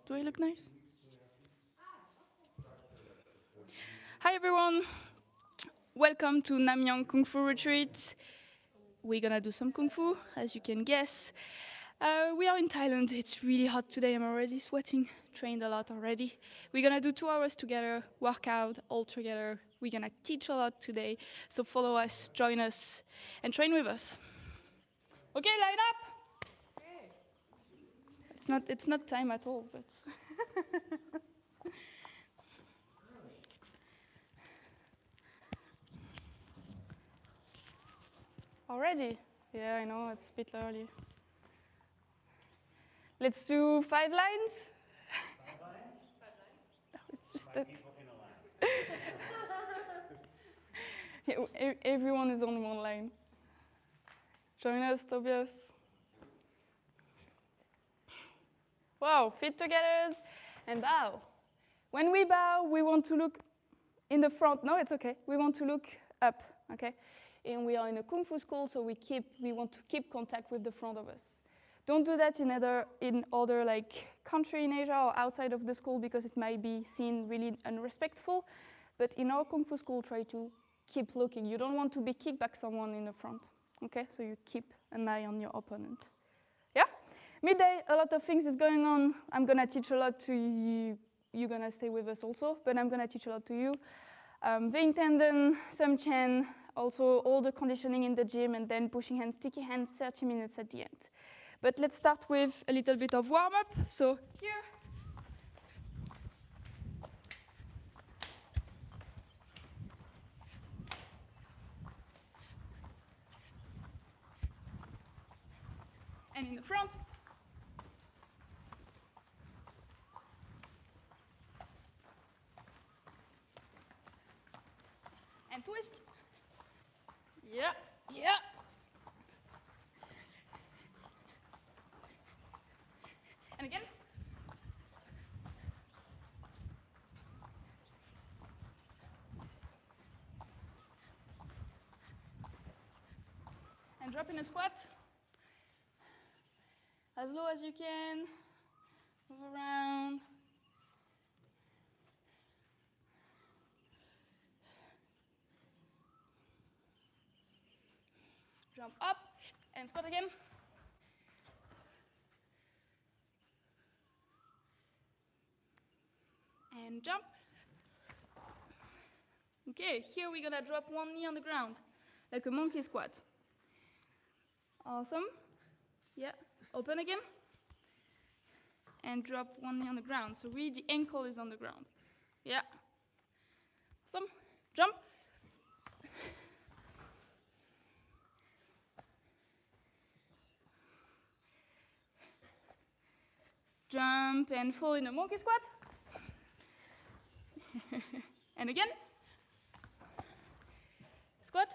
Do I look nice? Hi everyone. Welcome to Namyang Kung Fu Retreat. We're gonna do some Kung Fu, as you can guess. We are in Thailand. It's really hot today. I'm already sweating. Trained a lot already. We're gonna do 2 hours together, workout all together. We're gonna teach a lot today. So follow us, join us, and train with us. Okay, line up. It's not time at all, but. Already? Yeah, I know, it's a bit early. Let's do 5 lines? 5 lines? No, it's just that. Yeah, everyone is on one line. Join us, Tobias. Wow, feet together and bow. When we bow, we want to look in the front. No, it's okay. We want to look up, okay? And we are in a Kung Fu school, so we want to keep contact with the front of us. Don't do that in other like country in Asia or outside of the school because it might be seen really unrespectful. But in our Kung Fu school, try to keep looking. You don't want to be kicked back someone in the front, okay? So you keep an eye on your opponent. Yeah? Midday, a lot of things is going on. I'm gonna teach a lot to you. You're gonna stay with us also, but I'm gonna teach a lot to you. Vein tendon, some Chen, also all the conditioning in the gym, and then pushing hands, sticky hands, 30 minutes at the end. But let's start with a little bit of warm-up. So here. And in the front. And twist. Yeah, yeah. And again. And drop in a squat. As low as you can. Move around. Jump up and squat again. And jump. Okay, here we're gonna drop one knee on the ground, like a monkey squat. Awesome. Yeah, open again. And drop one knee on the ground. So really the ankle is on the ground. Yeah. Awesome. Jump. Jump and fall in a monkey squat. And again. Squat.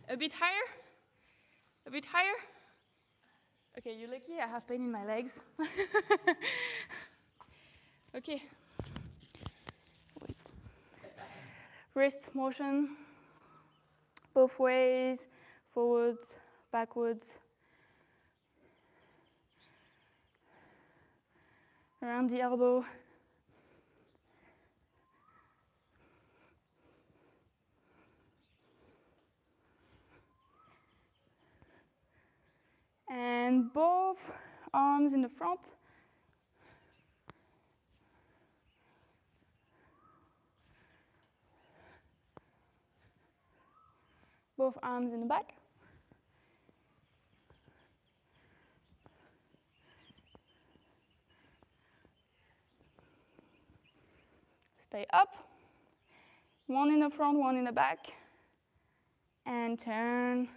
A bit higher. A bit higher. Okay, you're lucky, I have pain in my legs. Okay. Wait. Wrist motion. Both ways. Forwards, backwards. Around the elbow. And both arms in the front. Both arms in the back. Stay up. One in the front, one in the back. And turn.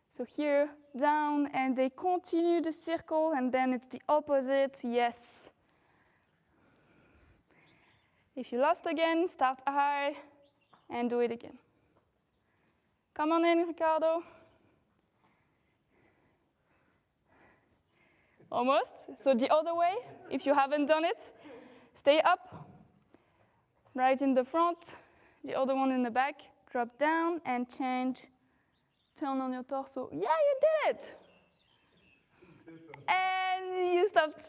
So here, down, and they continue the circle, and then it's the opposite, yes. If you lost again, start high, and do it again. Come on in, Ricardo. Almost. So the other way, if you haven't done it, stay up, right in the front, the other one in the back, drop down, and change. Turn on your torso. Yeah, you did it. And you stopped.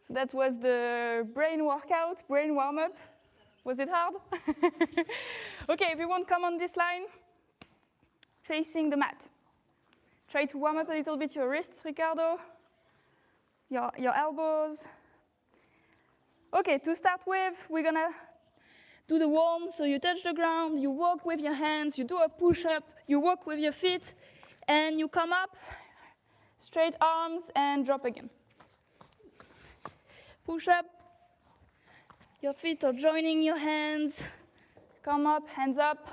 So that was the brain workout, brain warm-up. Was it hard? Okay, everyone come on this line, facing the mat. Try to warm up a little bit your wrists, Ricardo, your elbows. Okay, to start with, we're gonna do the warm, so you touch the ground, you walk with your hands, you do a push-up, you walk with your feet, and you come up, straight arms, and drop again. Push up, your feet are joining your hands, come up, hands up,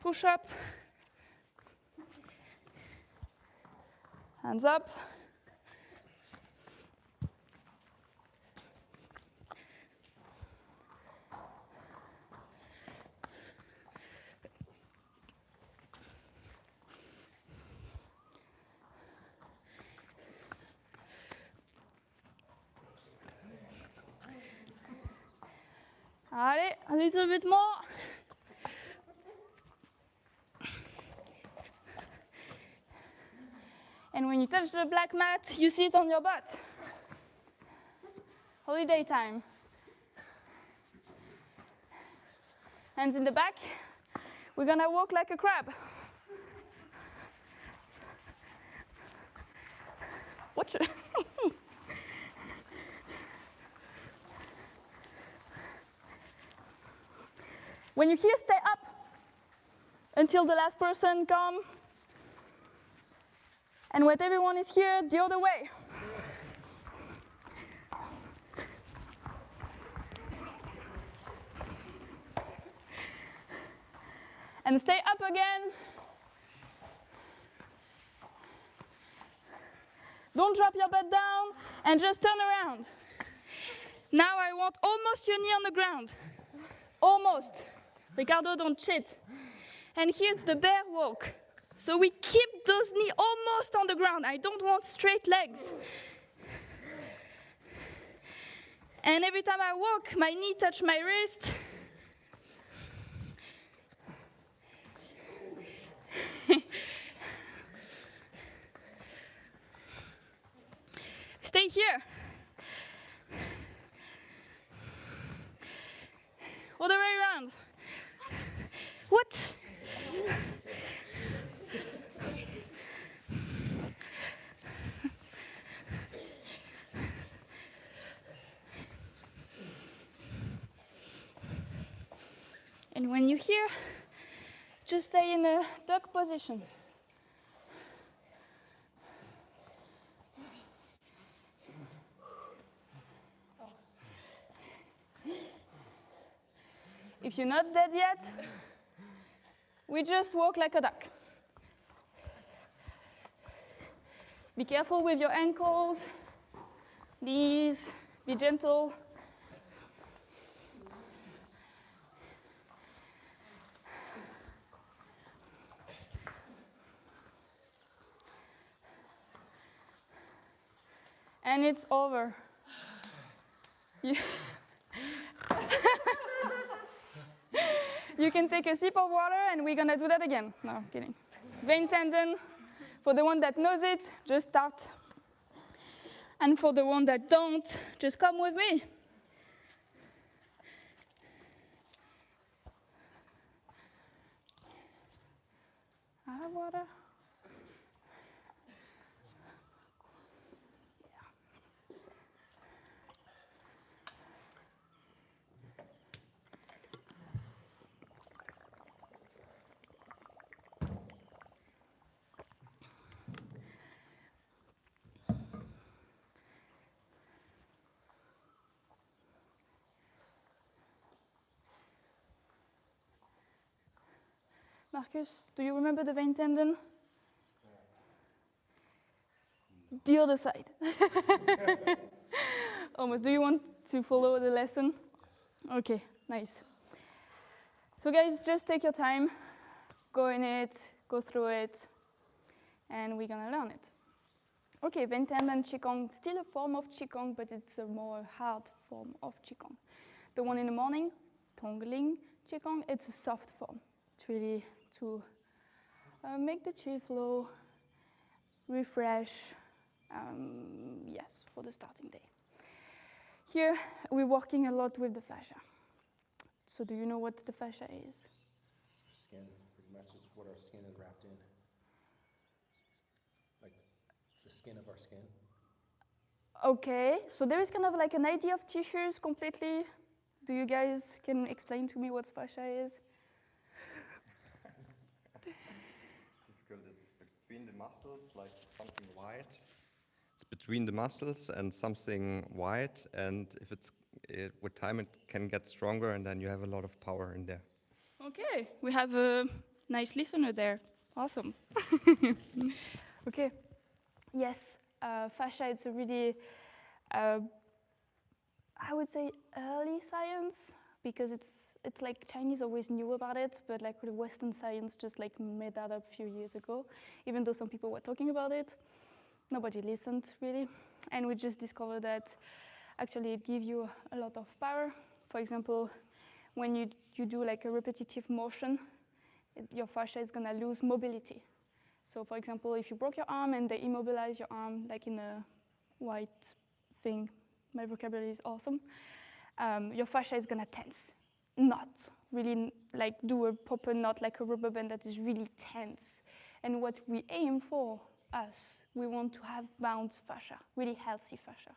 push up, hands up, allez, a little bit more. And when you touch the black mat, you sit on your butt. Holiday time. Hands in the back. We're gonna walk like a crab. Watch it. When you're here, stay up until the last person comes. And when everyone is here, the other way. And stay up again. Don't drop your butt down and just turn around. Now I want almost your knee on the ground. Almost. Ricardo, don't cheat. And here it's the bear walk. So we keep those knees almost on the ground. I don't want straight legs. And every time I walk, my knee touches my wrist. Stay here. Other way around. What? And when you're here, just stay in a dog position. If you're not dead yet, we just walk like a duck. Be careful with your ankles, knees, be gentle. And it's over. You can take a sip of water and we're gonna do that again. No, I'm kidding. Vein tendon, for the one that knows it, just start. And for the one that don't, just come with me. I have water. Marcus, do you remember the vein tendon? The other side. Almost. Do you want to follow the lesson? Okay, nice. So guys, just take your time, go in it, go through it, and we're gonna learn it. Okay, vein tendon Qigong, still a form of Qigong, but it's a more hard form of Qigong. The one in the morning, Tongling Qigong, it's a soft form. It's really to make the chi flow, refresh, yes, for the starting day. Here, we're working a lot with the fascia. So do you know what the fascia is? It's skin, pretty much. It's what our skin is wrapped in. Like the skin of our skin. Okay, so there is kind of like an idea of tissues completely. Do you guys can explain to me what fascia is? Difficult. It's between the muscles, like something white. It's between the muscles and something white, and if with time it can get stronger, and then you have a lot of power in there. Okay, we have a nice listener there. Awesome. Okay, yes, fascia is a really, I would say, early science, because it's like Chinese always knew about it, but like the Western science just like made that up a few years ago. Even though some people were talking about it, nobody listened really, and we just discovered that actually it gives you a lot of power. For example, when you do like a repetitive motion, your fascia is gonna lose mobility. So for example, if you broke your arm and they immobilize your arm, like in a white thing, my vocabulary is awesome, your fascia is gonna tense, not really like do a proper knot like a rubber band that is really tense. And what we aim for, we want to have bounce fascia, really healthy fascia.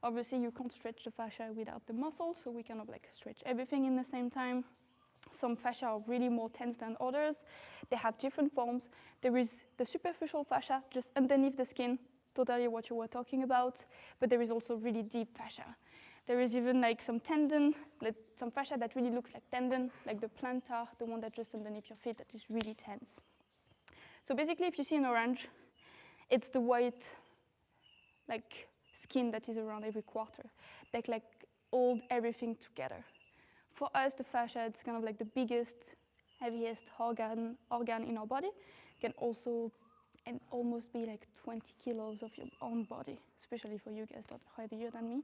Obviously, you can't stretch the fascia without the muscle, so we kind of like stretch everything in the same time. Some fascia are really more tense than others. They have different forms. There is the superficial fascia, just underneath the skin, totally what you were talking about, but there is also really deep fascia. There is even like some tendon, like some fascia that really looks like tendon, like the plantar, the one that's just underneath your feet that is really tense. So basically, if you see an orange, it's the white, like skin that is around every quarter, that like hold everything together. For us, the fascia, it's kind of like the biggest, heaviest organ in our body. It can also and almost be like 20 kilos of your own body, especially for you guys that are heavier than me,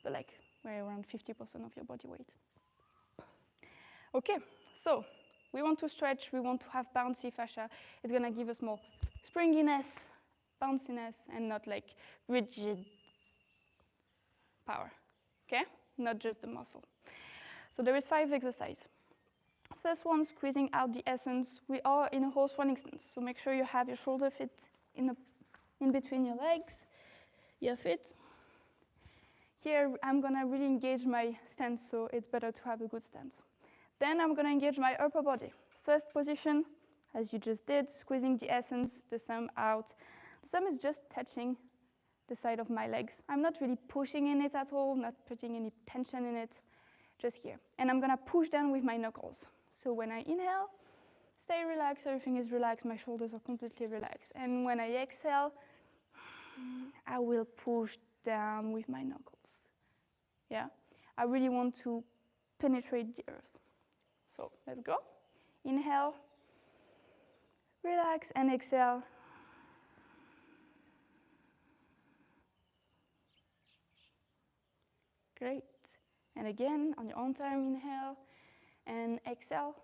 but like we're around 50% of your body weight. Okay, so we want to stretch, we want to have bouncy fascia. It's gonna give us more springiness, bounciness, and not like rigid power, okay? Not just the muscle. So there is 5 exercises. First one, squeezing out the essence. We are in a horse running stance, so make sure you have your shoulder fit in between your legs, your feet. Here, I'm gonna really engage my stance, so it's better to have a good stance. Then I'm gonna engage my upper body. First position, as you just did, squeezing the essence, the thumb out. The thumb is just touching the side of my legs. I'm not really pushing in it at all, not putting any tension in it, just here. And I'm gonna push down with my knuckles. So when I inhale, stay relaxed, everything is relaxed, my shoulders are completely relaxed. And when I exhale, I will push down with my knuckles. Yeah, I really want to penetrate the earth. So let's go. Inhale, relax, and exhale. Great. And again, on your own time, inhale and exhale.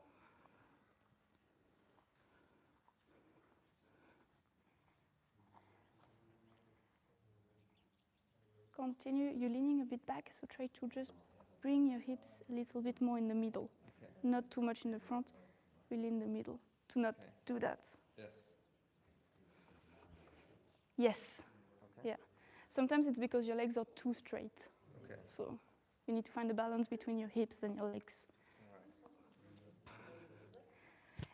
Continue, you're leaning a bit back, so try to just bring your hips a little bit more in the middle. Okay. Not too much in the front, really in the middle, to not do that. Yes. Yes. Okay. Yeah. Sometimes it's because your legs are too straight. Okay. So you need to find a balance between your hips and your legs.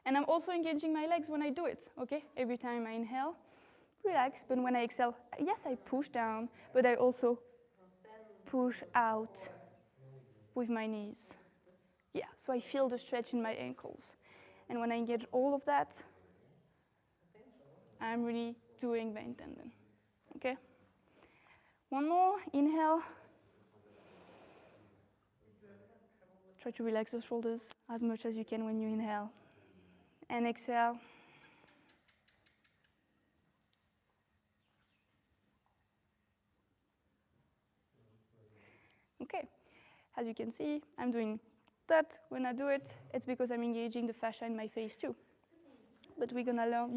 And I'm also engaging my legs when I do it, okay? Every time I inhale, relax, but when I exhale, yes, I push down, but I also push out with my knees. Yeah, so I feel the stretch in my ankles. And when I engage all of that, I'm really doing vein tendon, okay? One more, inhale. Try to relax the shoulders as much as you can when you inhale. And exhale. Okay, As you can see, I'm doing that. When I do it, it's because I'm engaging the fascia in my face too. But we're gonna learn,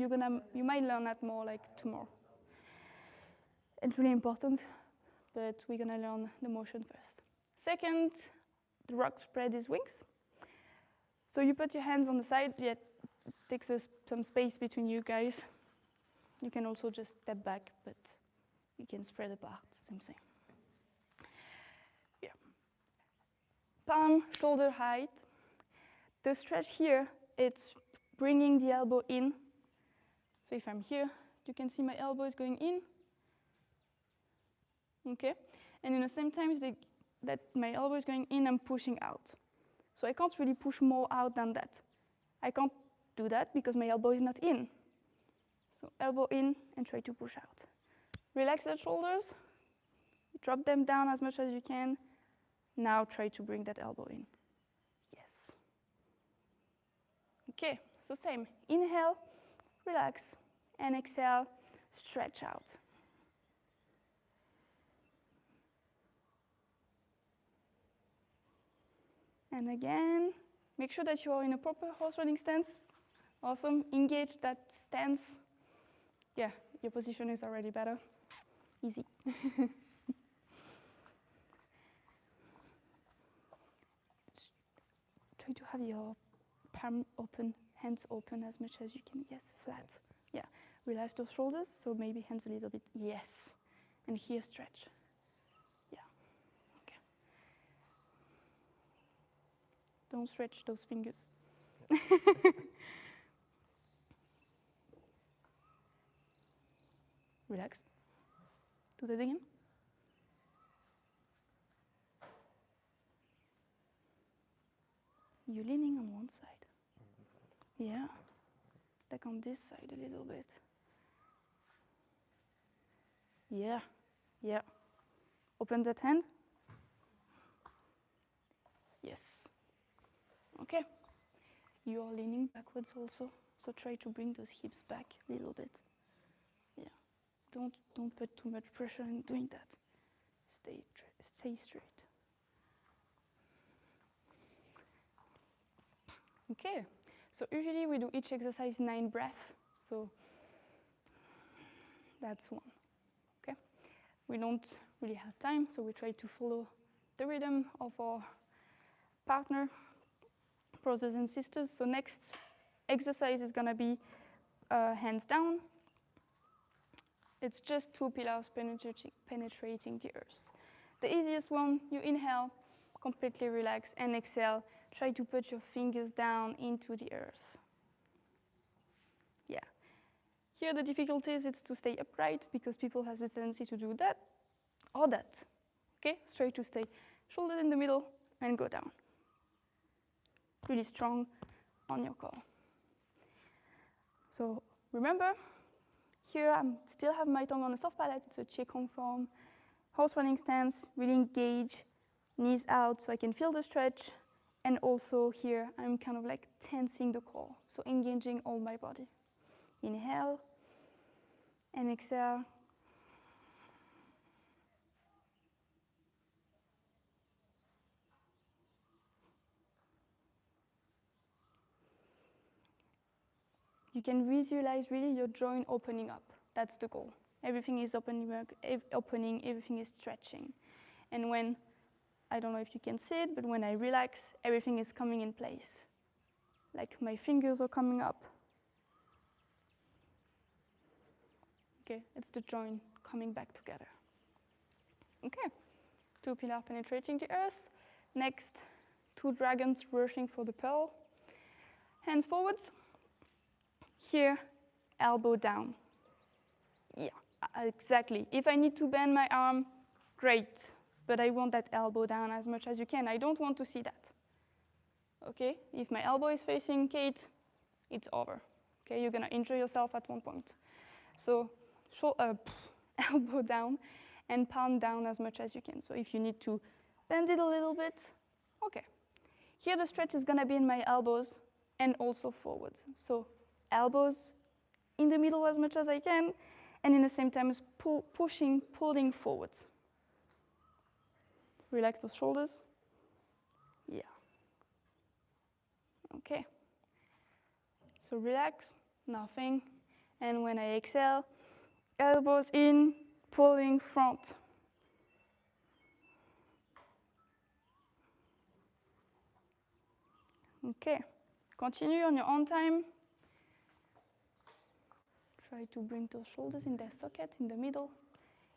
you might learn that more like tomorrow. It's really important, but we're gonna learn the motion first. Second, the rock spread his wings. So you put your hands on the side, yeah, it takes some space between you guys. You can also just step back, but you can spread apart, same thing. Yeah. Palm, shoulder height. The stretch here, it's bringing the elbow in. So if I'm here, you can see my elbow is going in. Okay, and in the same time that my elbow is going in, I'm pushing out. So I can't really push more out than that. I can't do that because my elbow is not in. So elbow in and try to push out. Relax the shoulders, drop them down as much as you can. Now try to bring that elbow in. Yes. Okay, so same. Inhale, relax, and exhale, stretch out. And again, make sure that you are in a proper horse riding stance. Awesome, engage that stance. Yeah, your position is already better. Easy. Try to have your palm open, hands open as much as you can. Yes, flat. Yeah, relax those shoulders, so maybe hands a little bit. Yes, and here stretch. Yeah, okay. Don't stretch those fingers. Relax. Do that again. You're leaning on one side. Yeah, like on this side a little bit. Yeah, yeah. Open that hand. Yes. Okay. You are leaning backwards also, so try to bring those hips back a little bit. Yeah. Don't put too much pressure in doing that. Stay straight. Okay. So usually we do each exercise 9 breaths. So that's one. Okay. We don't really have time, so we try to follow the rhythm of our partner, brothers and sisters. So next exercise is gonna be hands down. It's just 2 pillars penetrating the earth. The easiest one, you inhale, completely relax, and exhale. Try to put your fingers down into the earth. Yeah. Here the difficulty is to stay upright because people have the tendency to do that or that. Okay, so try to stay shoulder in the middle and go down. Really strong on your core. So remember, here I still have my tongue on the soft palate. It's a Qigong form. Horse running stance, really engage, knees out so I can feel the stretch. And also here, I'm kind of like tensing the core, so engaging all my body. Inhale and exhale. You can visualize really your joint opening up. That's the goal. Everything is opening, everything is stretching. And when, I don't know if you can see it, but when I relax, everything is coming in place. Like my fingers are coming up. Okay, it's the joint coming back together. Okay, 2 pillars penetrating the earth. Next, 2 dragons rushing for the pearl. Hands forwards. Here, elbow down. Yeah, exactly. If I need to bend my arm, great. But I want that elbow down as much as you can. I don't want to see that. Okay, if my elbow is facing Kate, it's over. Okay, you're gonna injure yourself at one point. So, elbow down and palm down as much as you can. So if you need to bend it a little bit, okay. Here the stretch is gonna be in my elbows and also forwards. So elbows in the middle as much as I can, and in the same time pulling forwards. Relax those shoulders. Okay. So relax, nothing. And when I exhale, elbows in, pulling front. Okay, continue on your own time. Try to bring those shoulders in their socket in the middle.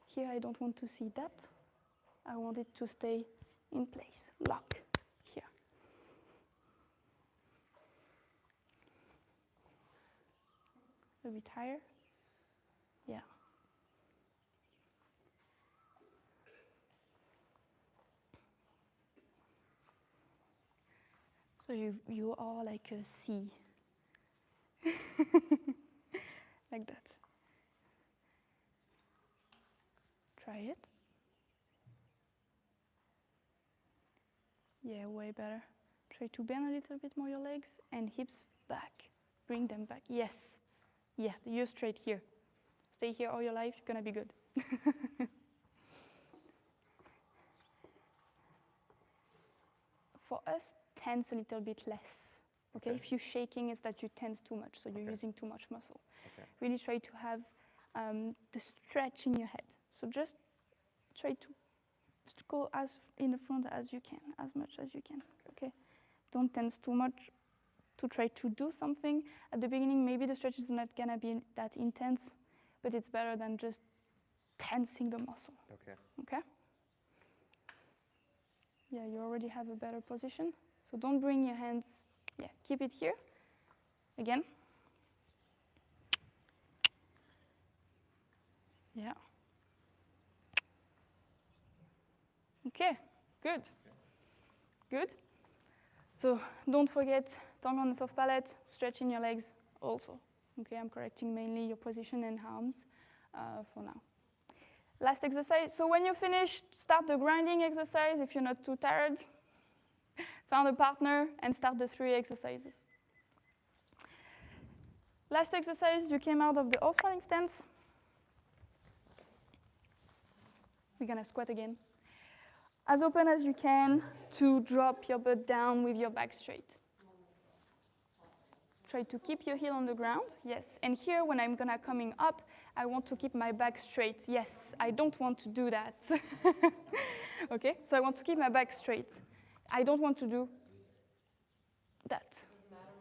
Here I don't want to see that. I want it to stay in place. Lock here. A bit higher. Yeah. So you are like a C. Like that. Try it. Yeah, way better. Try to bend a little bit more your legs and hips back. Bring them back. Yes. Yeah, you're straight here. Stay here all your life, you're gonna be good. For us, tense a little bit less. Okay? If you're shaking, it's that you tense too much, so you're using too much muscle. Really try to have the stretch in your head. So just try to go as in the front as you can, as much as you can. Okay? Don't tense too much to try to do something. At the beginning, maybe the stretch is not gonna be that intense, but it's better than just tensing the muscle. Okay? Yeah, you already have a better position. So don't bring your hands, keep it here. Again. Yeah. Okay, good. Good. So don't forget, tongue on the soft palate, stretching your legs also. Okay, I'm correcting mainly your position and arms for now. Last exercise. So when you're finished, start the grinding exercise if you're not too tired. Find a partner and start the 3 exercises. Last exercise, you came out of the horse running stance. We're gonna squat again. As open as you can to drop your butt down with your back straight. Try to keep your heel on the ground, yes. And here, when I'm gonna coming up, I want to keep my back straight. Yes, I don't want to do that. Okay, so I want to keep my back straight. I don't want to do that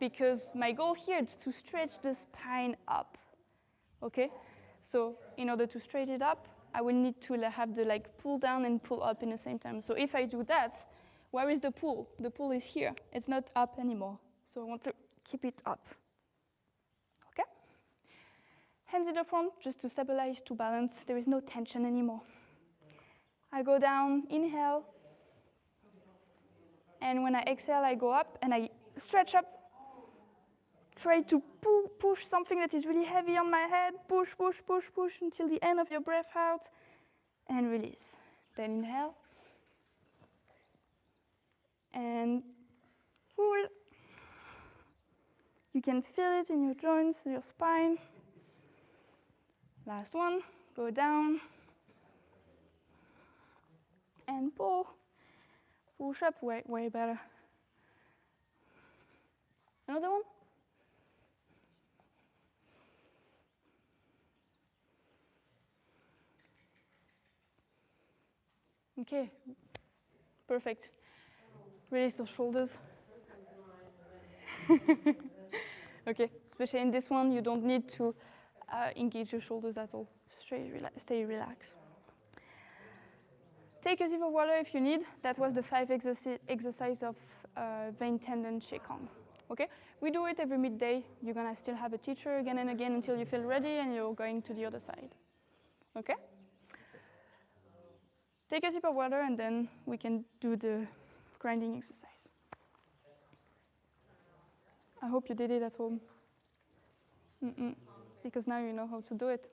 because my goal here is to stretch the spine up. Okay, so in order to straighten it up, I will need to have the pull down and pull up in the same time. So if I do that, where is the pull? The pull is here. It's not up anymore. So I want to keep it up. Okay? Hands in the front, just to stabilize, to balance. There is no tension anymore. I go down, inhale. And when I exhale, I go up and I stretch up. Try to push something that is really heavy on my head. Push, push, push, push until the end of your breath out. And release. Then inhale. And pull. You can feel it in your joints, your spine. Last one. Go down. And pull. Push up, way better. Another one. Okay, perfect. Release those shoulders. Okay, especially in this one, you don't need to engage your shoulders at all. Stay relaxed. Take a sip of water if you need. That was the 5 exercise of vein tendon Qigong. Okay, we do it every midday. You're gonna still have a teacher again and again until you feel ready and you're going to the other side. Okay? Take a sip of water and then we can do the grinding exercise. I hope you did it at home. Because now you know how to do it.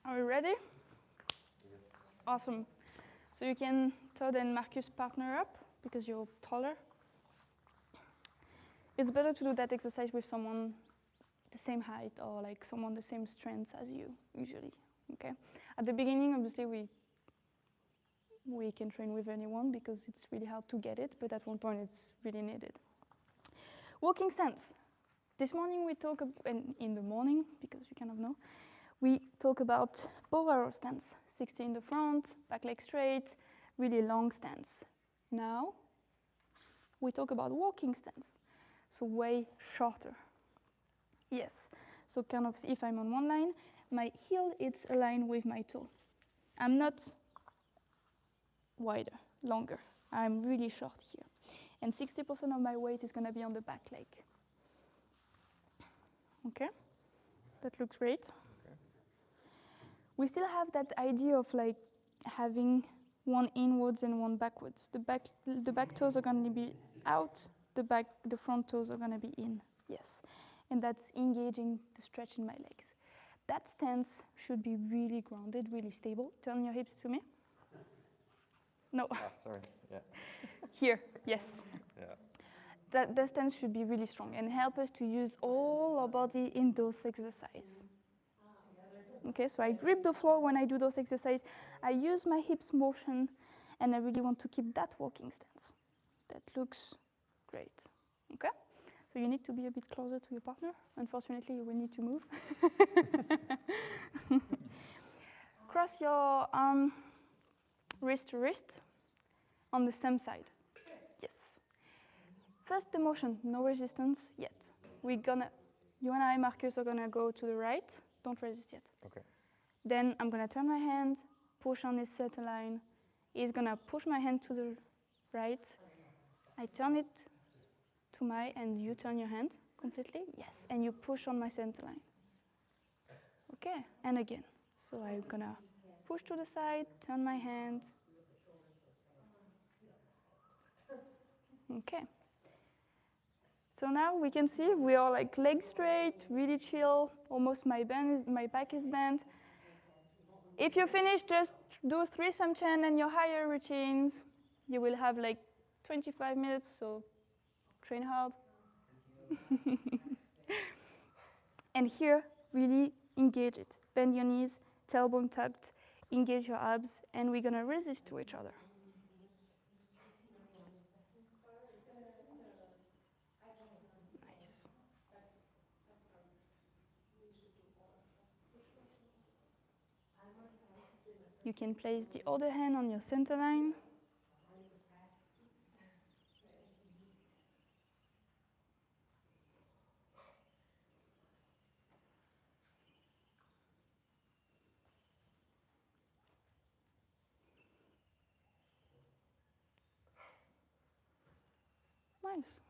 Are we ready? Yes. Awesome. So you can Todd and Marcus partner up because you're taller. It's better to do that exercise with someone the same height or like someone the same strength as you usually. Okay. At the beginning, obviously, we can train with anyone because it's really hard to get it, but at one point it's really needed. Walking stance. This morning we talk in the morning, because you kind of know, we talk about bow arrow stance. 60 in the front, back leg straight, really long stance. Now we talk about walking stance, so way shorter. Yes, so kind of if I'm on one line, my heel is aligned with my toe. I'm not wider, longer. I'm really short here. And 60% of my weight is gonna be on the back leg. Okay, that looks great. Okay. We still have that idea of like having one inwards and one backwards. The back toes are gonna be out, the front toes are gonna be in, yes. And that's engaging the stretch in my legs. That stance should be really grounded, really stable. Turn your hips to me. No. Ah, sorry, yeah. Here, yes. Yeah. That stance should be really strong and help us to use all our body in those exercises. Okay, so I grip the floor when I do those exercises. I use my hips motion, and I really want to keep that walking stance. That looks great. Okay, so you need to be a bit closer to your partner. Unfortunately, you will need to move. Cross your arm wrist to wrist on the same side. Yes. First, the motion, no resistance yet. You and I, Marcus, are gonna go to the right. Don't resist yet. Okay. Then I'm gonna turn my hand, push on his center line. He's gonna push my hand to the right. I turn it to and you turn your hand completely. Yes, and you push on my center line. Okay, and again. So I'm gonna push to the side, turn my hand. Okay. So now we can see we are like legs straight, really chill. Almost my back is bent. If you finish, just do 3 Samchen and your higher routines. You will have like 25 minutes, so train hard. And here, really engage it. Bend your knees, tailbone tucked, engage your abs, and we're gonna resist to each other. Nice. You can place the other hand on your center line. Nice.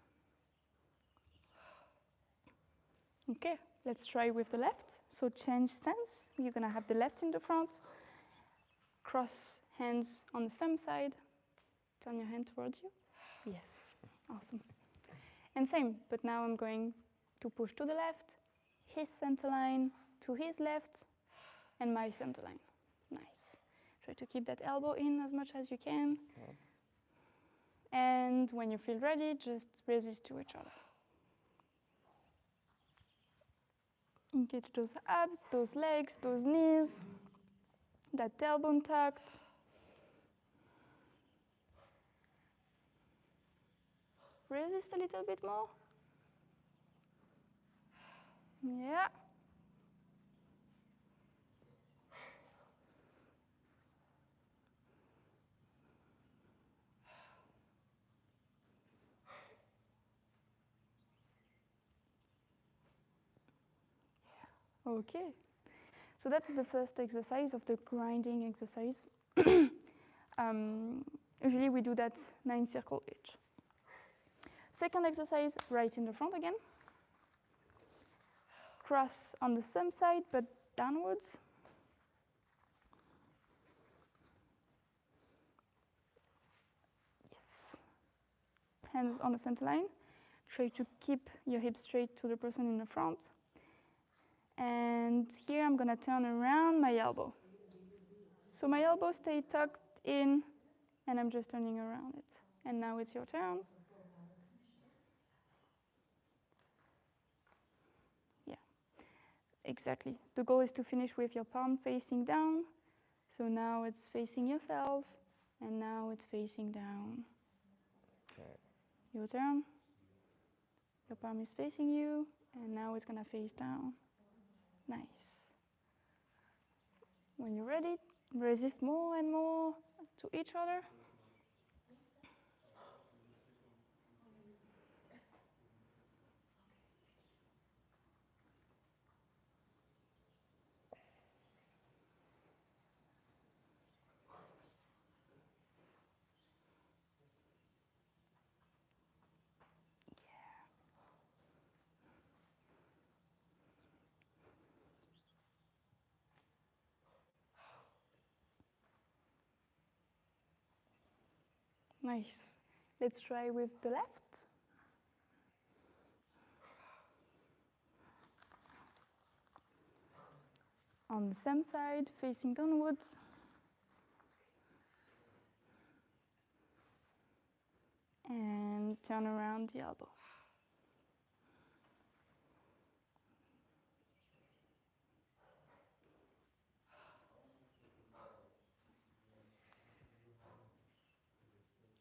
Okay, let's try with the left. So change stance. You're gonna have the left in the front. Cross hands on the same side. Turn your hand towards you. Yes, awesome. And same, but now I'm going to push to the left, his center line to his left, and my center line. Nice. Try to keep that elbow in as much as you can. Okay. And when you feel ready, just resist to each other. Engage those abs, those legs, those knees, that tailbone tucked. Resist a little bit more. Yeah. Okay. So that's the first exercise of the grinding exercise. Usually we do that 9 circles each. Second exercise, right in the front again. Cross on the same side, but downwards. Yes. Hands on the center line. Try to keep your hips straight to the person in the front. And here I'm gonna turn around my elbow. So my elbow stay tucked in, and I'm just turning around it. And now it's your turn. Yeah, exactly. The goal is to finish with your palm facing down. So now it's facing yourself, and now it's facing down. Okay. Your turn. Your palm is facing you, and now it's gonna face down. Nice. When you're ready, resist more and more to each other. Nice. Let's try with the left. On the same side, facing downwards. And turn around the elbow.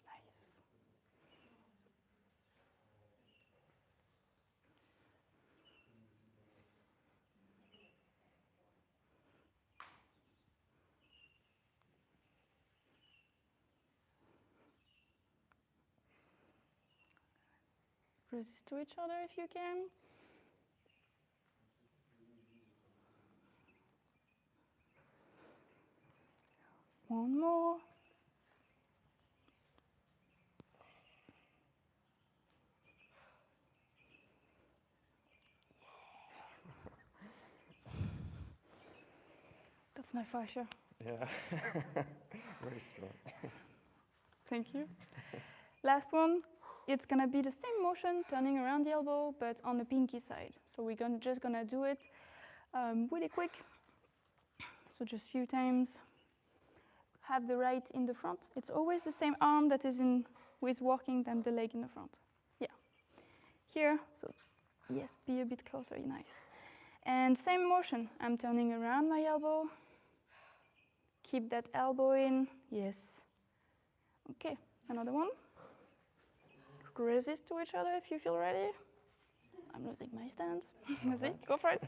Nice. Resist to each other if you can. One more. That's my fascia. Yeah. Very strong. Thank you. Last one. It's gonna be the same motion, turning around the elbow, but on the pinky side. So we're just gonna do it really quick. So just a few times. Have the right in the front. It's always the same arm that is working than the leg in the front. Yeah. Here, so yes, be a bit closer, nice. And same motion. I'm turning around my elbow. Keep that elbow in, yes. Okay, another one. Resist to each other if you feel ready. I'm losing my stance. See, go for it.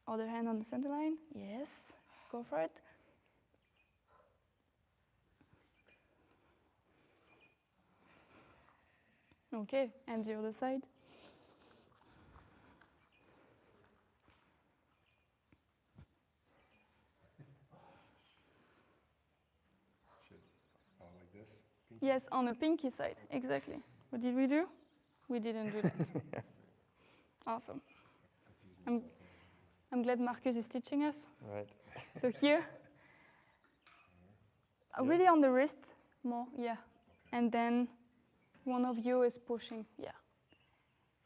Other hand on the center line, yes, go for it. Okay, and the other side. Like this? Pinky? Yes, on the pinky side, exactly. What did we do? We didn't do that. Awesome. I'm glad Marcus is teaching us. Right. So here, really on the wrist more, yeah. And then one of you is pushing, yeah.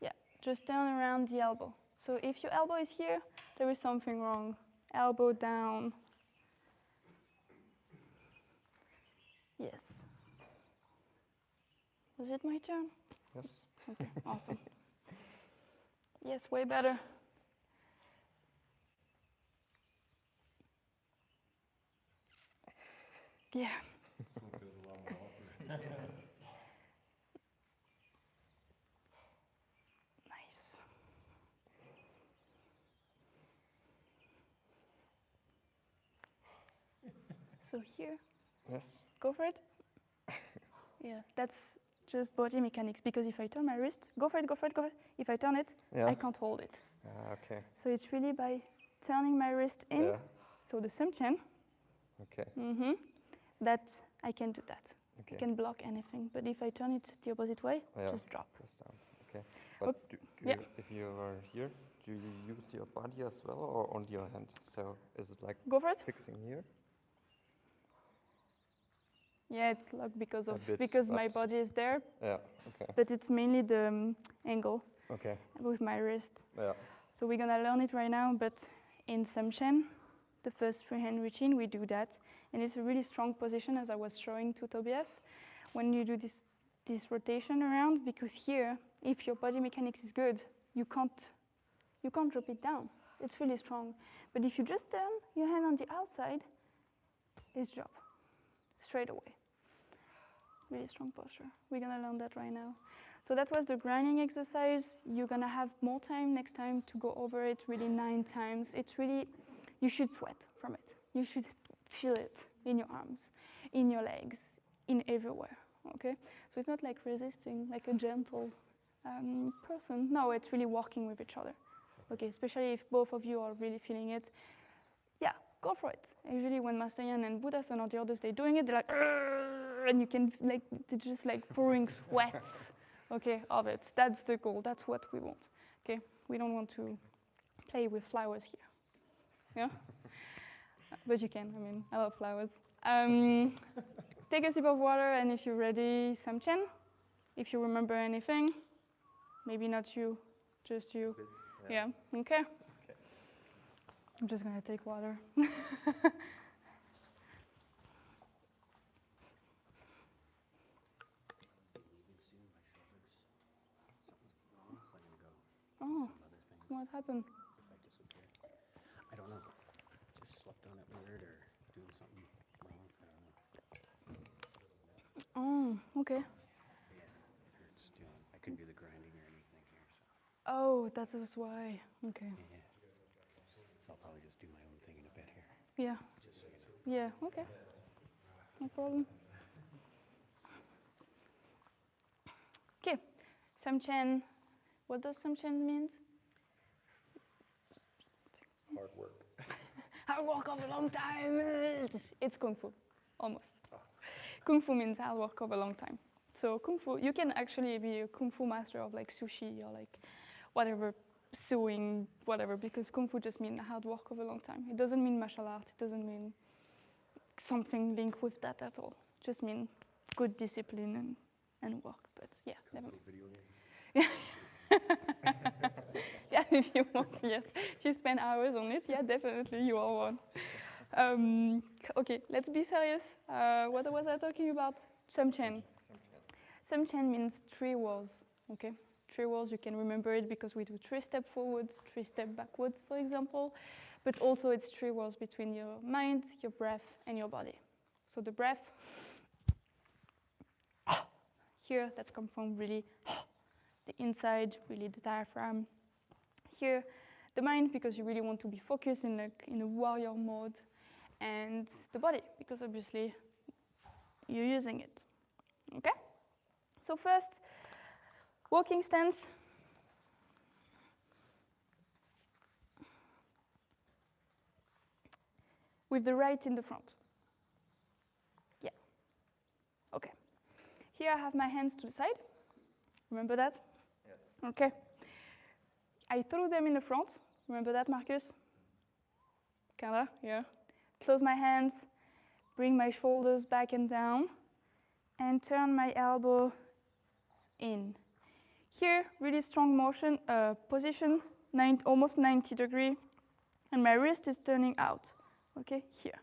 Yeah, just turn around the elbow. So if your elbow is here, there is something wrong. Elbow down. Yes. Was it my turn? Yes. Okay, awesome. Yes, way better. Yeah. This one feels a lot more awkward. Nice. So here, Yes. go for it. Yeah, that's just body mechanics, because if I turn my wrist, go for it, go for it, go for it. If I turn it, Yeah. I can't hold it. Okay. So it's really by turning my wrist in, Yeah. so the same chain, Okay. that I can do that. Okay. I can block anything, but if I turn it the opposite way, Yeah. just drop. Press down. Okay. But Yeah. if you are here, do you use your body as well, or only your hand? So is it like Go for it. fixing here? Yeah, it's locked because bit, my but- body is there, Yeah. Okay. but it's mainly the angle Okay. with my wrist. Yeah. So we're gonna learn it right now, but in Samchen, the first freehand routine, we do that. And it's a really strong position, as I was showing to Tobias, when you do this rotation around, because here, if your body mechanics is good, you can't drop it down. It's really strong. But if you just turn your hand on the outside, it's drop, straight away. Really strong posture. We're gonna learn that right now. So that was the grinding exercise. You're gonna have more time next time to go over it really 9 times. It's really, you should sweat from it. You should feel it in your arms, in your legs, in everywhere, okay? So it's not like resisting, like a gentle person. No, it's really working with each other, okay? Especially if both of you are really feeling it. Yeah, go for it. Usually when Master Yan and Buddha-san or the others, they're doing it, they're like, and you can, like, they're just like pouring sweats, okay, of it. That's the goal, that's what we want, okay? We don't want to play with flowers here, yeah? But you can, I mean, I love flowers. Take a sip of water, and if you're ready, Samchen. If you remember anything, maybe not you, just you. Yeah, okay. I'm just gonna take water. Oh, what happened? If I disappear. I don't know. Just slept on it weird or doing something wrong. I don't know. Oh, okay. Yeah, it hurts doing. I couldn't do the grinding or anything here, so Oh, that is why. Okay. yeah. So I'll probably just do my own thing in a bit here. Yeah. Just so you know. Yeah, okay. No problem. Okay, Samchen. What does Samchen mean? Hard work. Hard work of a long time. It's Kung Fu, almost. Kung Fu means hard work of a long time. So Kung Fu, you can actually be a Kung Fu master of like sushi or like whatever, sewing, whatever, because Kung Fu just means hard work of a long time. It doesn't mean martial art. It doesn't mean something linked with that at all. It just means good discipline and work. But yeah, never mind. Video games. Yeah. Yeah, if you want, yes. If you spend hours on it, yeah, definitely you are one. Okay, let's be serious. What was I talking about? Samchen. Samchen means 3 walls, okay? 3 walls, you can remember it because we do 3 steps forwards, 3 steps backwards, for example. But also it's 3 walls between your mind, your breath, and your body. So the breath, here, that's come from really the inside, really the diaphragm. Here, the mind, because you really want to be focused in a warrior mode, and the body, because obviously you're using it. Okay? So first, walking stance. With the right in the front. Yeah. Okay. Here I have my hands to the side. Remember that? Yes. Okay. I threw them in the front. Remember that, Marcus? Kinda, yeah. Close my hands, bring my shoulders back and down, and turn my elbows in. Here, really strong motion, position, almost 90 degree, and my wrist is turning out. Okay, here.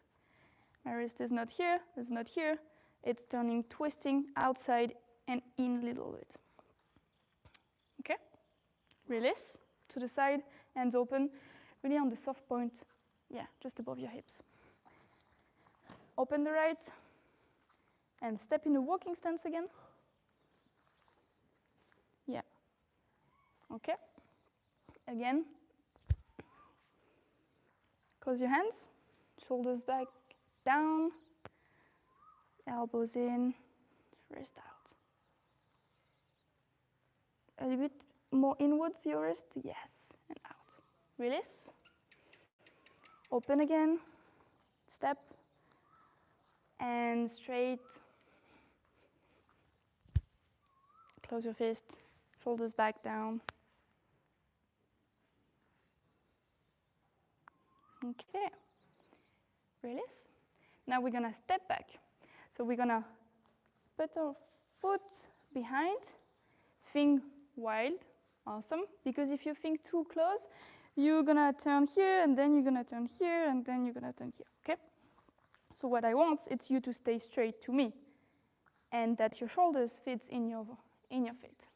My wrist is not here, it's not here. It's turning, twisting outside and in a little bit. Okay? Release to the side, hands open, really on the soft point, yeah, just above your hips. Open the right, and step in the walking stance again. Yeah. Okay. Again. Close your hands, shoulders back, down, elbows in, wrist out. A little bit more inwards, your wrist, yes, and out. Release. Open again, step, and straight. Close your fist, shoulders back, down. Okay, release. Now we're gonna step back. So we're gonna put our foot behind, think wild, awesome, because if you think too close, you're gonna turn here, and then you're gonna turn here, and then you're gonna turn here, okay? So what I want is you to stay straight to me, and that your shoulders fit in your feet,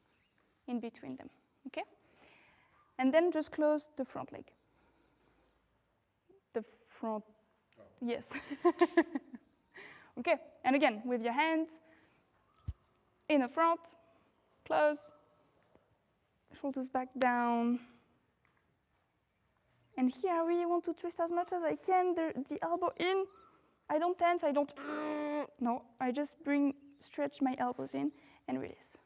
in between them, okay? And then just close the front leg. The front, yes. Okay, and again, with your hands in the front, close, shoulders back down. And here I really want to twist as much as I can, the elbow in. I don't tense, I don't, no, I just stretch my elbows in and release.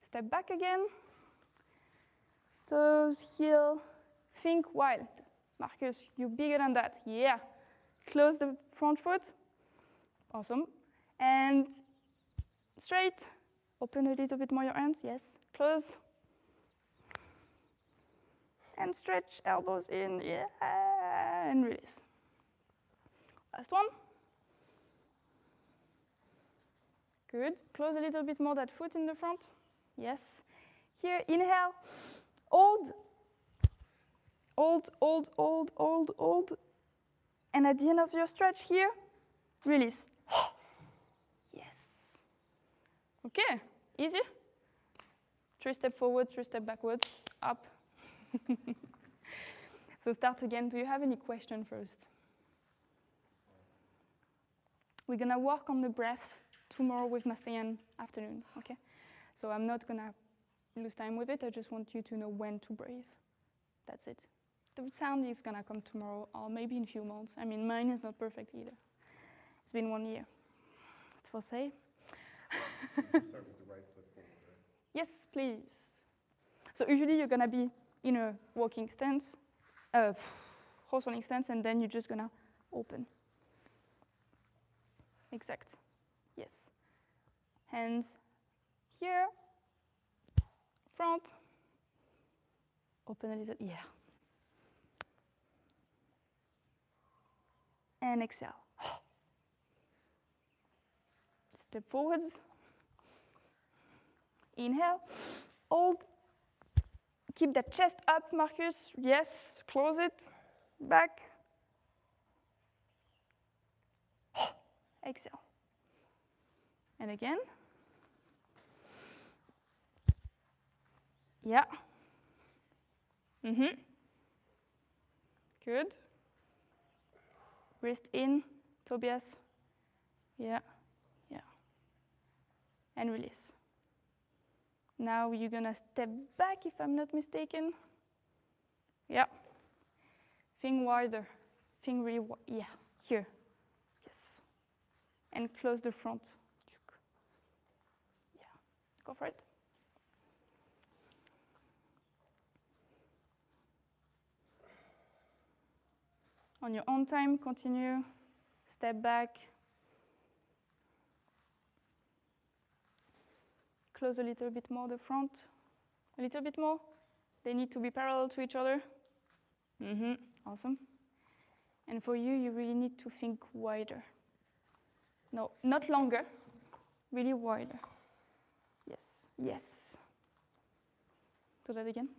Step back again, toes, heel, think wild. Marcus, you're bigger than that, yeah. Close the front foot, awesome. And straight, open a little bit more your hands, yes, close. And stretch, elbows in, yeah, and release. Last one. Good, close a little bit more that foot in the front, yes. Here, inhale, hold, hold. And at the end of your stretch here, release. Yes. Okay, easy. 3 steps forward, 3 steps backward, up. So start again. Do you have any question first? We're gonna work on the breath tomorrow with Master afternoon, okay? So I'm not gonna lose time with it. I just want you to know when to breathe. That's it. The sound is gonna come tomorrow or maybe in a few months. I mean, mine is not perfect either. It's been 1 year. It's for say. Start with the right foot forward, right? Yes, please. So usually you're gonna be in a walking stance, horse running stance, and then you're just gonna open. Exact. Yes. Hands here, front, open a little, yeah. And exhale. Step forwards. Inhale, hold. Keep that chest up, Marcus. Yes, close it. Back. Exhale. And again. Yeah. Good. Wrist in, Tobias. Yeah. And release. Now you're gonna step back, if I'm not mistaken. Yeah. Think wider. Think really wide. Yeah, here. Yes. And close the front. Yeah, go for it. On your own time, continue. Step back. Close a little bit more the front. A little bit more. They need to be parallel to each other. Awesome. And for you, you really need to think wider. No, not longer. Really wider. Yes, yes. Do that again.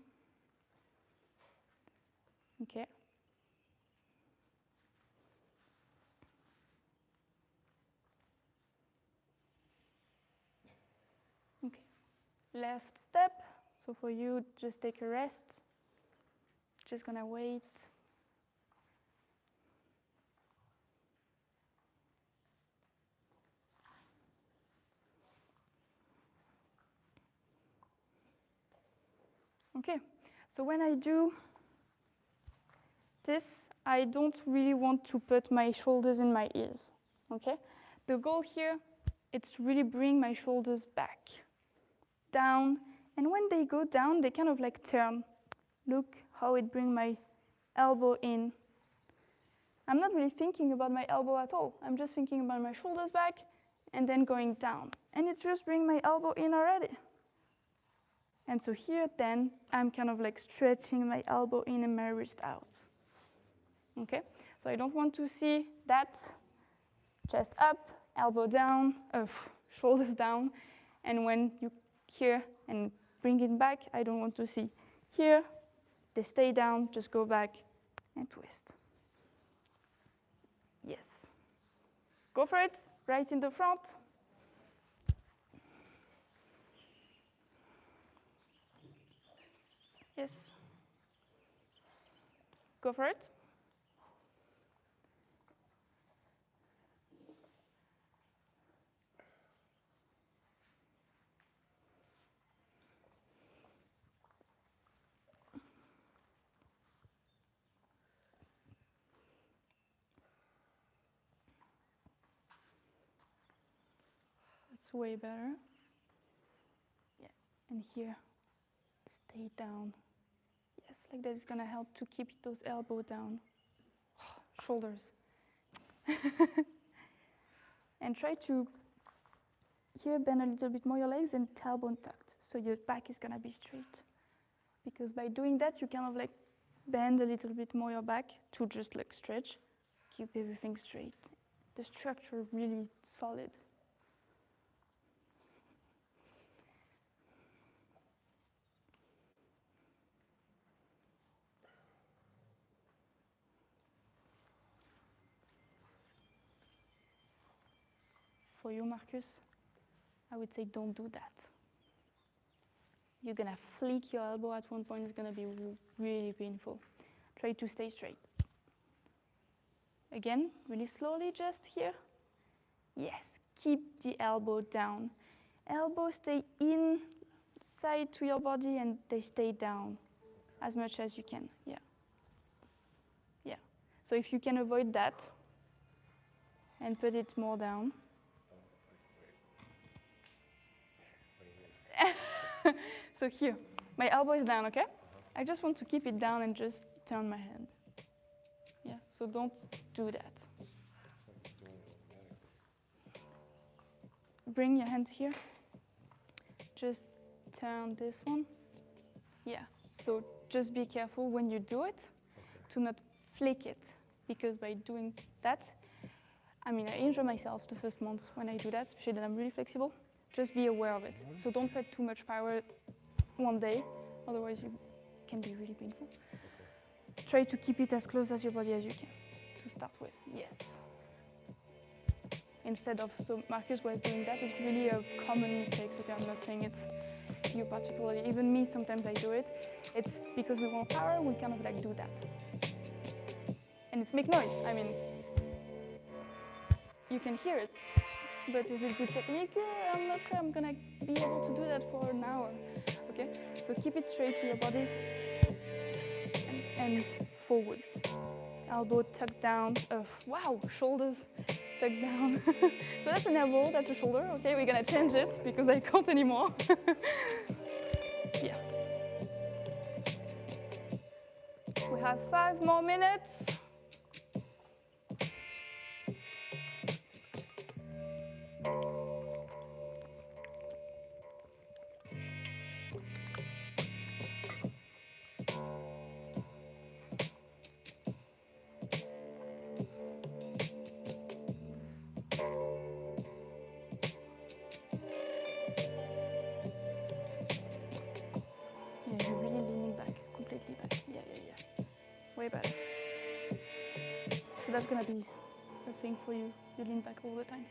Okay. Okay. Last step. So for you, just take a rest. Just gonna wait. Okay, so when I do this, I don't really want to put my shoulders in my ears, okay? The goal here is to really bring my shoulders back, down, and when they go down, they kind of like turn. Look how it brings my elbow in. I'm not really thinking about my elbow at all. I'm just thinking about my shoulders back and then going down. And it's just bringing my elbow in already. And so here, then, I'm kind of like stretching my elbow in and my wrist out. Okay? So I don't want to see that. Chest up, elbow down, shoulders down. And when you here and bring it back, I don't want to see here, they stay down, just go back and twist. Yes. Go for it, right in the front. Yes. Go for it. That's way better. Yeah, and here, stay down. Yes, like that is gonna help to keep those elbows down. Shoulders. And try to here bend a little bit more your legs and tailbone tucked, so your back is gonna be straight. Because by doing that, you kind of like bend a little bit more your back to just like stretch, keep everything straight. The structure really solid. For you, Marcus, I would say don't do that. You're gonna flick your elbow at one point, it's gonna be really painful. Try to stay straight. Again, really slowly, just here. Yes, keep the elbow down. Elbows stay inside to your body and they stay down as much as you can, yeah. Yeah, so if you can avoid that and put it more down. So here, my elbow is down, okay? I just want to keep it down and just turn my hand. Yeah, so don't do that. Bring your hand here. Just turn this one. Yeah, so just be careful when you do it to not flick it, because by doing that, I mean, I injure myself the first months when I do that, especially that I'm really flexible. Just be aware of it. So don't put too much power one day, otherwise it can be really painful. Try to keep it as close as your body as you can to start with, yes. Instead of, so Marcus was doing that, it's really a common mistake, okay, I'm not saying it's you particularly, even me, sometimes I do it. It's because we want power, we kind of like do that. And it's make noise, I mean, you can hear it, but is it good technique? I'm not sure I'm gonna be able to do that for an hour, okay? So keep it straight to your body and forwards. Elbow tucked down, wow, shoulders tucked down. So that's an elbow, that's a shoulder, okay? We're gonna change it because I can't anymore. Yeah. We have 5 more minutes. Yeah, you're really leaning back, completely back. Yeah. Way better. So that's gonna be a thing for you. You lean back all the time.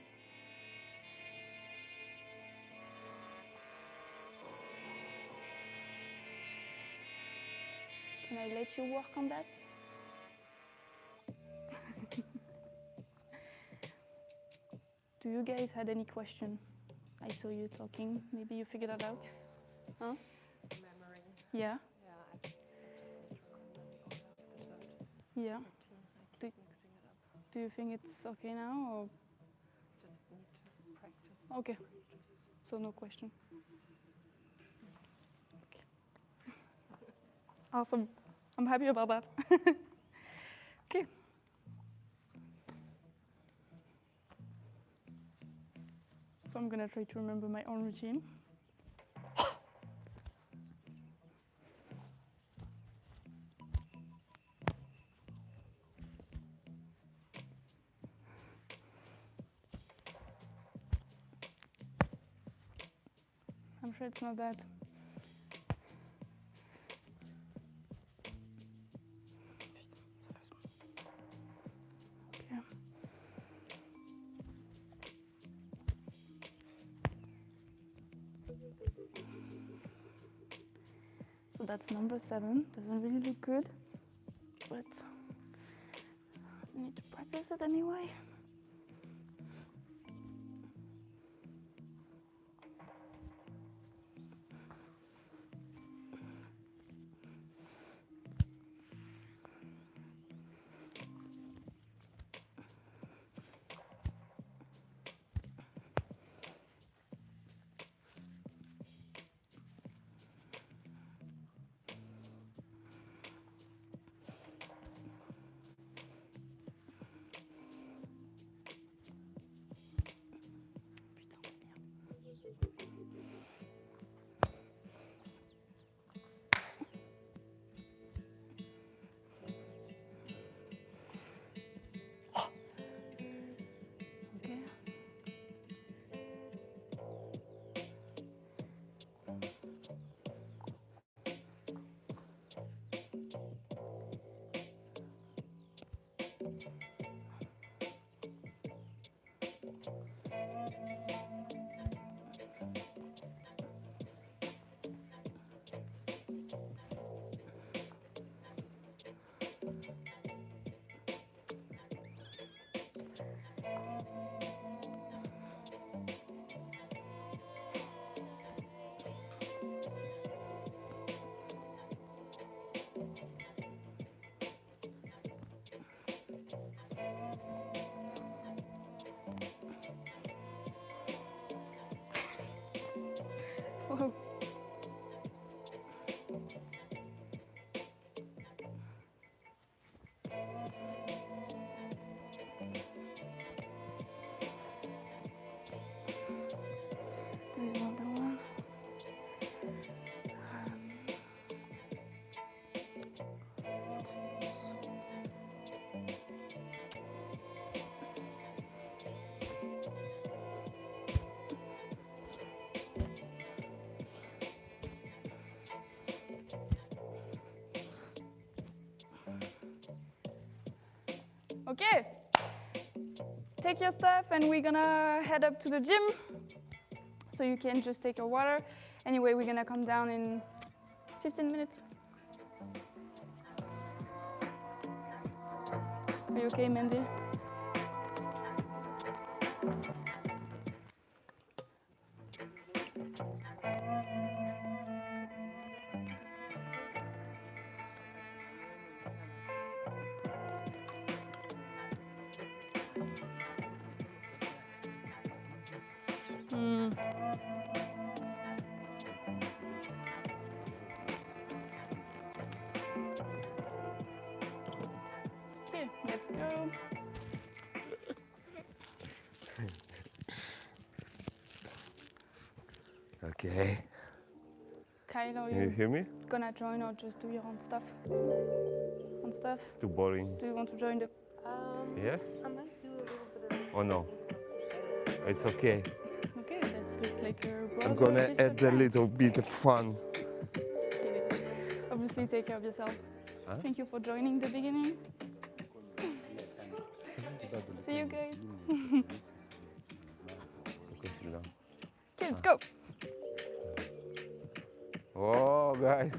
Can I let you work on that? Do you guys had any question? I saw you talking. Maybe you figured it out. Huh? Memory. Yeah. Yeah, I just need to remember the order of the third Yeah. routine. I keep mixing it up. Do you think it's okay now, or Just need to practice. okay? So no question. Okay. Awesome. I'm happy about that. Okay. So I'm gonna try to remember my own routine. I'm sure it's not that So that's number 7. Doesn't really look good, but I need to practice it anyway. Okay. Whoa. There's another one. Okay, take your stuff and we're gonna head up to the gym. So you can just take your water. Anyway, we're gonna come down in 15 minutes. Are you okay, Mandy? Okay, let's go. Okay. Kyle, are Can you you hear me? gonna join or just do your own stuff? Own stuff? Too boring. Do you want to join the? Yeah? I might do a little bit of Or no? It's okay. Okay, that looks like your brother. I'm gonna or sister add a chat. little bit of fun. Obviously, take care of yourself. Huh? Thank you for joining the beginning. See you guys. Okay, let's go. Oh, guys.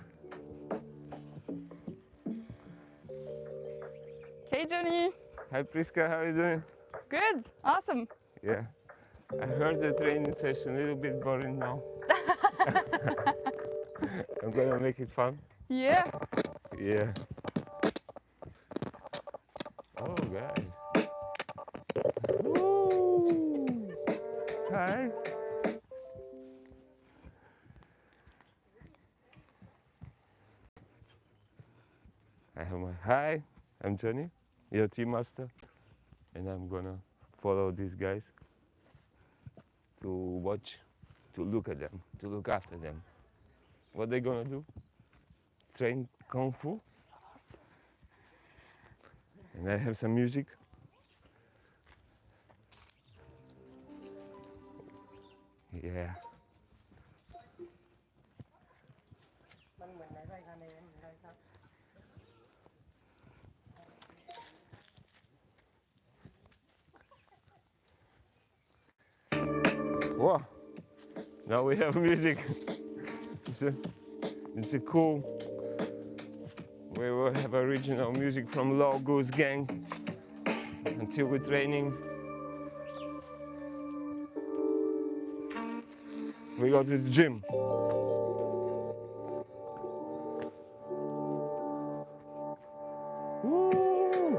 Okay, Johnny. Hi, Priska. How are you doing? Good. Awesome. Yeah. I heard the training session a little bit boring now. I'm gonna make it fun. Yeah. Yeah. Oh, guys. Woo! Hi. Hi, I'm Johnny, your team master, and I'm gonna follow these guys to watch, to look at them, to look after them. What they gonna do? Train Kung Fu, and I have some music. Yeah. Whoa, Now we have music. It's a cool. We will have original music from Low Goose Gang until we're training. We go to the gym. Woo!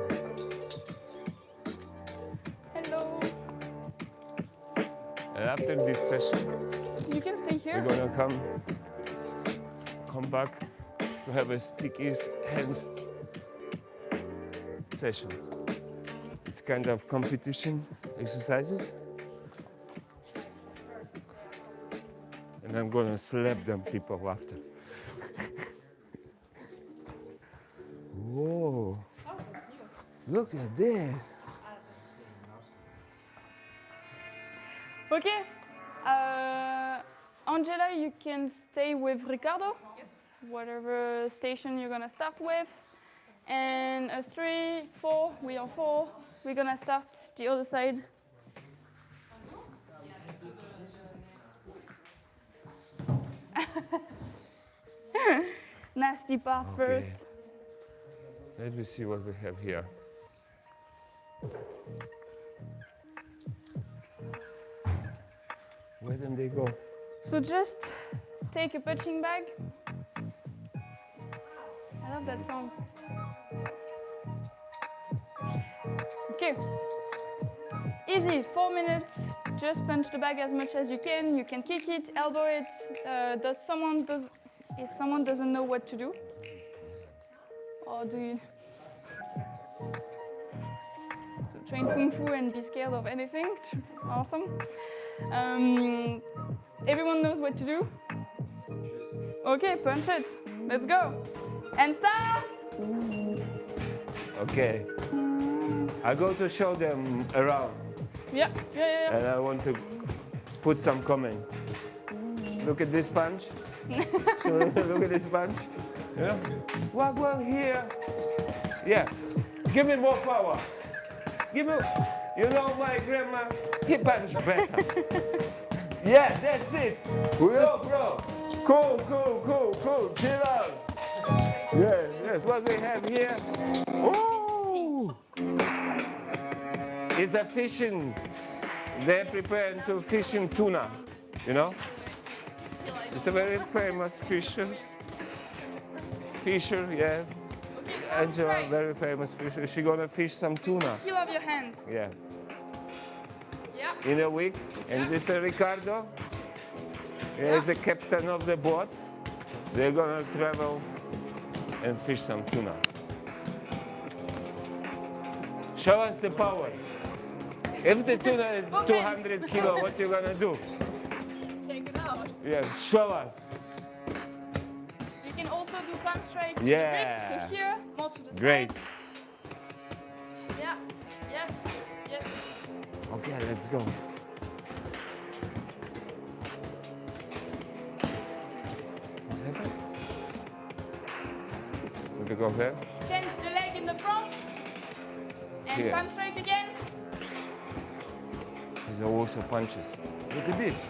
Hello. And after this session, You can stay here. we're gonna come back to have a sticky hands session. It's kind of competition exercises. And I'm gonna slap them people after. Whoa. Look at this. Okay. Angela, you can stay with Ricardo. Yes. Whatever station you're gonna start with. And us 3, 4, we are 4. We're gonna start the other side. Nasty part Okay. first. Let me see what we have here. Where did they go? So just take a punching bag. I love that song. Okay. Easy, 4 minutes. Just punch the bag as much as you can. You can kick it, elbow it. If someone doesn't know what to do, or do you to train Kung Fu and be scared of anything? Awesome. Everyone knows what to do? Okay, punch it. Let's go. And start! Okay. I go to show them around Yeah. and I want to put some comment. Look at this punch. So, look at this punch. Yeah. Walk here. Yeah. Give me more power. Give me. You know my grandma. He punch better. Yeah, that's it. So, bro. Cool. Chill out. Yeah, that's what we have here. Ooh. It's a fishing. They're preparing to fishing tuna. You know? It's a very famous fisher. Yeah. Angela, very famous fisher. She's gonna fish some tuna. Heel of your hands. Yeah. Yeah. In a week. And this is Ricardo. He's the captain of the boat. They're gonna travel and fish some tuna. Show us the power. If the tuna is 200 kilo, what you gonna do? Take it out. Yeah, show us. You can also do palm straight to Yeah. the ribs. So here, more to the Great. side. Yeah. Yes. Okay, let's go. What's happening? We go there. Change the leg in the front. And Here. palm straight again. These are also punches. Look at this.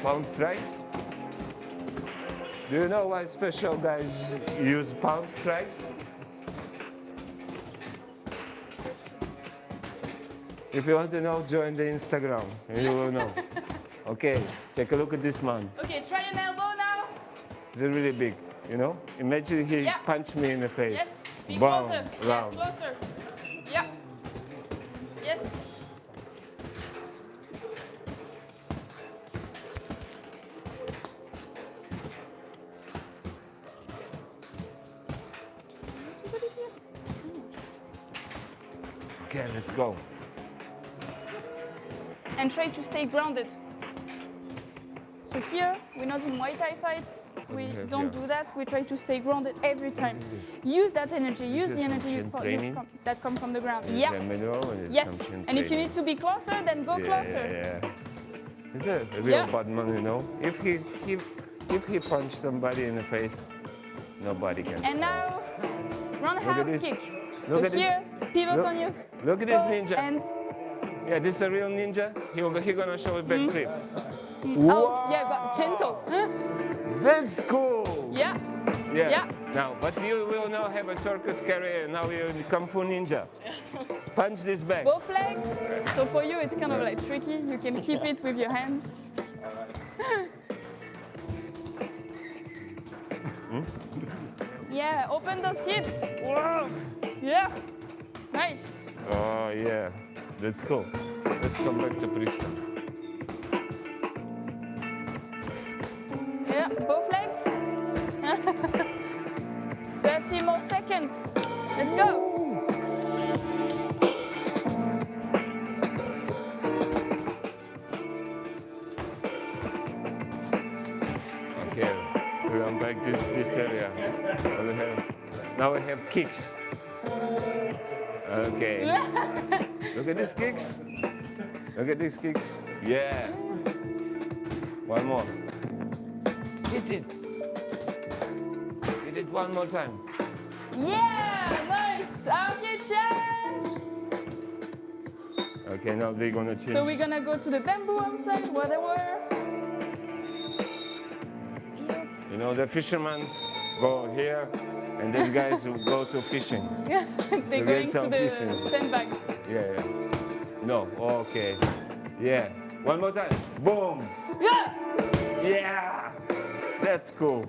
Palm strikes. Do you know why special guys use palm strikes? If you want to know, join the Instagram and you will know. Okay, take a look at this man. Okay, try an elbow now. He's really big, you know? Imagine he Yeah. punched me in the face. Yes. Be Boom, closer. Yeah, round. closer. Yeah. Yes. Okay, let's go. And try to stay grounded. So here, we're not in Muay Thai fights. We Yeah, don't yeah. do that. We try to stay grounded every time. Use that energy. Use is the some energy chin training. that comes from the ground. There's Yeah. a middle and there's Yes. some chin And if you training. need to be closer, then go closer. Yeah. He's a real Yeah. bad man, you know? If he punched somebody in the face, nobody can And stop. now, at roundhouse this. kick. Look So at this. here, pivot Look- on you. Look at this toe ninja. And Yeah, this is a real ninja. He gonna show a backflip. Oh, yeah, but gentle. That's cool. Yeah. Yeah. Yeah. Now, but you will now have a circus career. Now you're a Kung Fu ninja. Punch this back. Both legs. So for you, it's kind of like tricky. You can keep it with your hands. Yeah, open those hips. Whoa. Yeah. Nice. Oh, yeah. That's cool. Let's come back to Priska. Yeah, both legs. 30 more seconds. Let's go. Okay, we come back to this area. Now we have kicks. Okay. Look at these kicks. Look at these kicks. Yeah. One more. Hit it. Hit it one more time. Yeah, nice. Okay, change. Okay, now they're gonna change. So we're gonna go to the bamboo outside where they were. You know, the fishermen go here, and these guys will go to fishing. Yeah, they're get going to some the fishing. sandbag. Yeah, yeah. No, okay. Yeah. One more time. Boom. Yeah. Yeah. That's cool.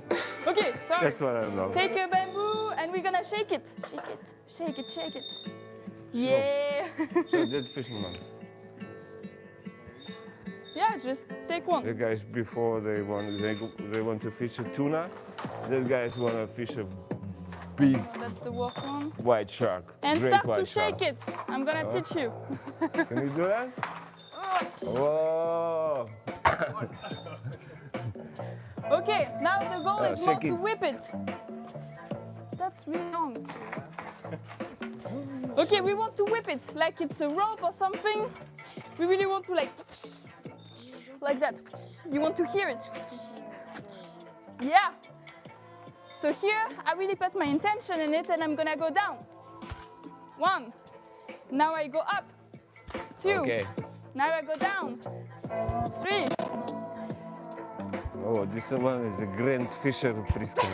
Okay, sorry. That's what I love. Take a bamboo and we're gonna shake it. Shake it. Shake it. Shake it. Yeah. So that fisherman. Yeah, just take The one. guys before they want to fish a tuna. The guys want to fish a big That's the worst one. white shark. And Great start to white shake shark. it. I'm gonna teach you. Can you do that? Whoa. Okay, now the goal is not shake to it. whip it. That's really long. Okay, we want to whip it like it's a rope or something. We really want to like that. You want to hear it. Yeah. So here, I really put my intention in it and I'm gonna go down. 1. Now I go up. 2. Okay. Now I go down. 3. Oh, this one is a grand fisher, Priska.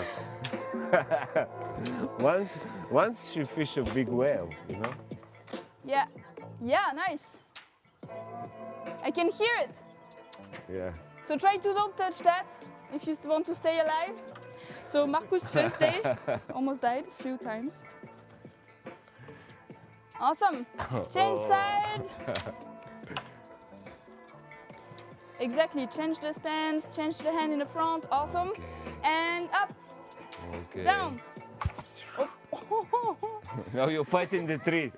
once she fish a big whale, you know? Yeah. Yeah, nice. I can hear it. Yeah. So try to don't touch that if you want to stay alive. So Marcus' first day almost died a few times. Awesome. Change side. Exactly. Change the stance. Change the hand in the front. Awesome. Okay. And up. Okay. Down. Oh. Now you're fighting the tree.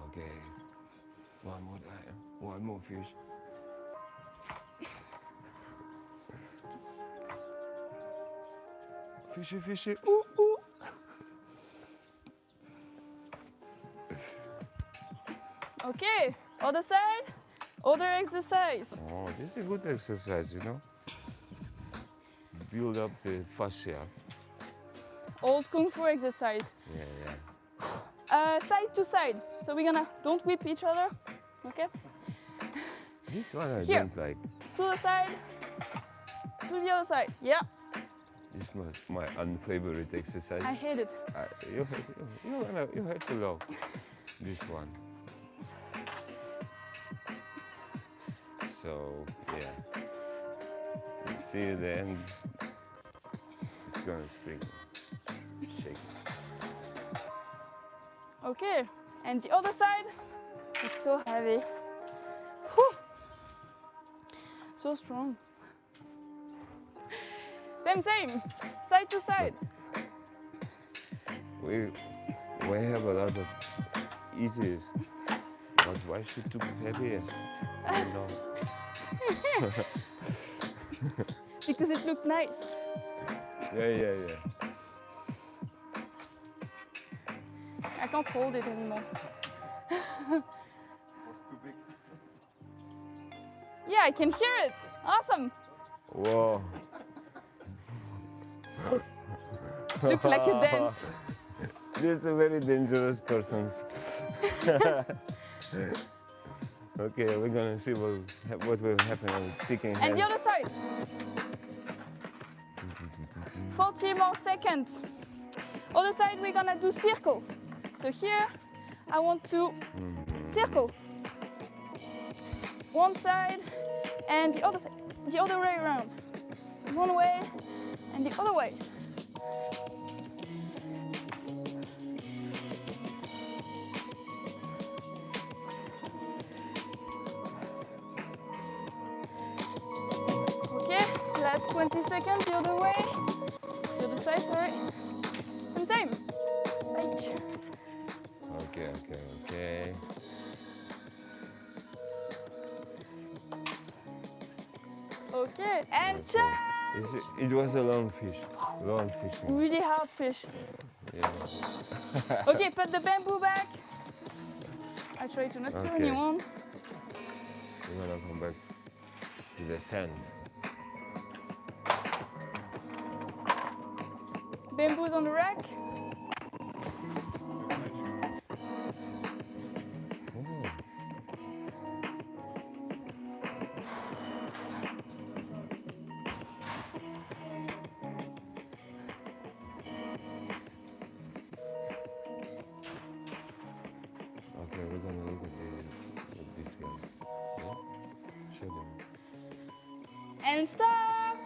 Okay. One more time. One more fish. Fishy, fishy. Ooh, ooh. Okay. Other side. Other exercise. Oh, this is a good exercise, you know? Build up the fascia. Old Kung Fu exercise. Yeah, yeah. Side to side. So we're gonna don't whip each other. Okay. This one I Here. don't like. To the side. To the other side. Yeah. This was my unfavorite exercise. I hate it. You have to love this one. So, yeah. You see the end, it's gonna spring. Shake. Okay, and the other side, it's so heavy. Whew. So strong. Same, side to side. We have a lot of easiest, but why she took heaviest? I don't know. Because it looked nice. Yeah. I can't hold it anymore. Yeah, I can hear it. Awesome. Whoa. Looks like a dance. This is a very dangerous person. Okay, we're gonna see what will happen on sticking And hands. the other side. 40 more seconds. Other side, we're gonna do circle. So here, I want to circle. One side and the other side, the other way around. One way and the other way. Okay, last 20 seconds the other way. The other side, sorry. And same. Right. Okay. Okay, and check. It was a long fish. Long fishing. Really hard fish. Yeah. Okay, put the bamboo back. I try to not kill Okay. anyone. We're gonna come back to the sand. Bamboos on the rack. Okay, we're gonna look at these guys. Yeah? Show them. And stop.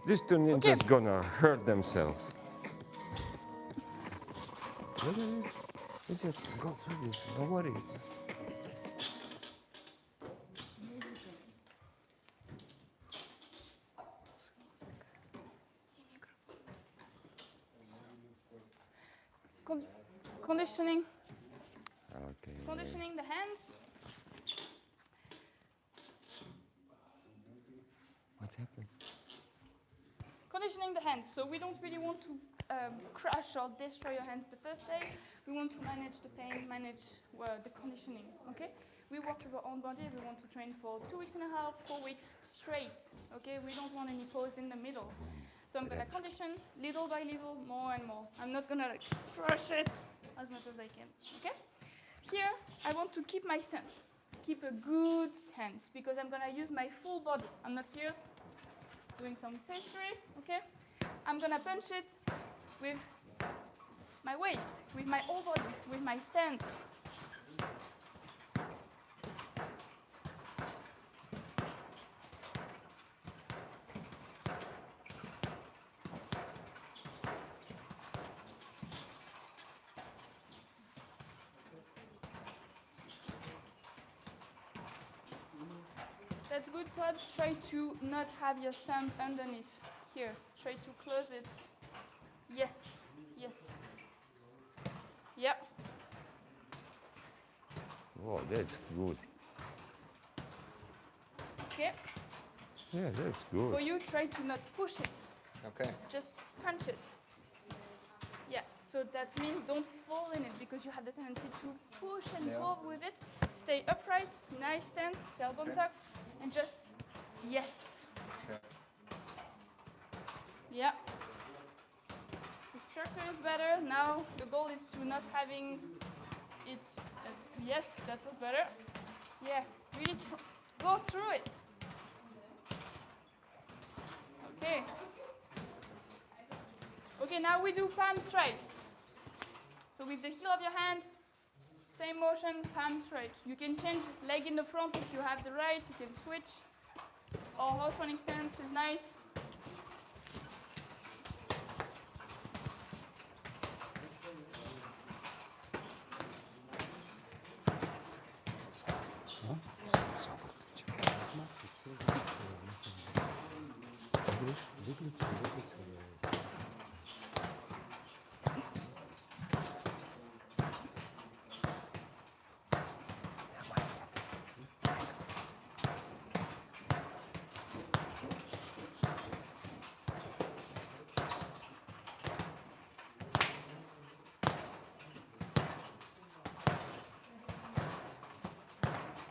These two ninjas gonna hurt themselves. Look at this. We just go through this. Don't worry. Conditioning. Okay. Conditioning the hands. What happened? Conditioning the hands. So we don't really want to crush or destroy your hands the first day. We want to manage the pain, manage the conditioning. Okay. We work with our own body. We want to train for 2 weeks and a half, 4 weeks straight. Okay. We don't want any pause in the middle. So I'm gonna condition little by little, more and more. I'm not gonna like crush it as much as I can. Okay. Here I want to keep my stance. Keep a good stance because I'm gonna use my full body. I'm not here doing some pastry. Okay. I'm gonna punch it with my waist, with my whole body, with my stance. That's good, Todd. Try to not have your thumb underneath. Here, try to close it. Yes, yes. Yeah. Oh, that's good. Okay. Yeah, that's For good. you, try to not push it. Okay. Just punch it. Yeah, so that means don't fall in it because you have the tendency to push and pull with it. Stay upright, nice stance, tailbone tucked, and just, yes. Okay. Yeah. The structure is better. Now the goal is to not having it, yes, that was better. Yeah, really go through it. Okay. Okay, now we do palm strikes. So with the heel of your hand, same motion, palm strike. You can change leg in the front if you have the right, you can switch. Or horse running stance is nice.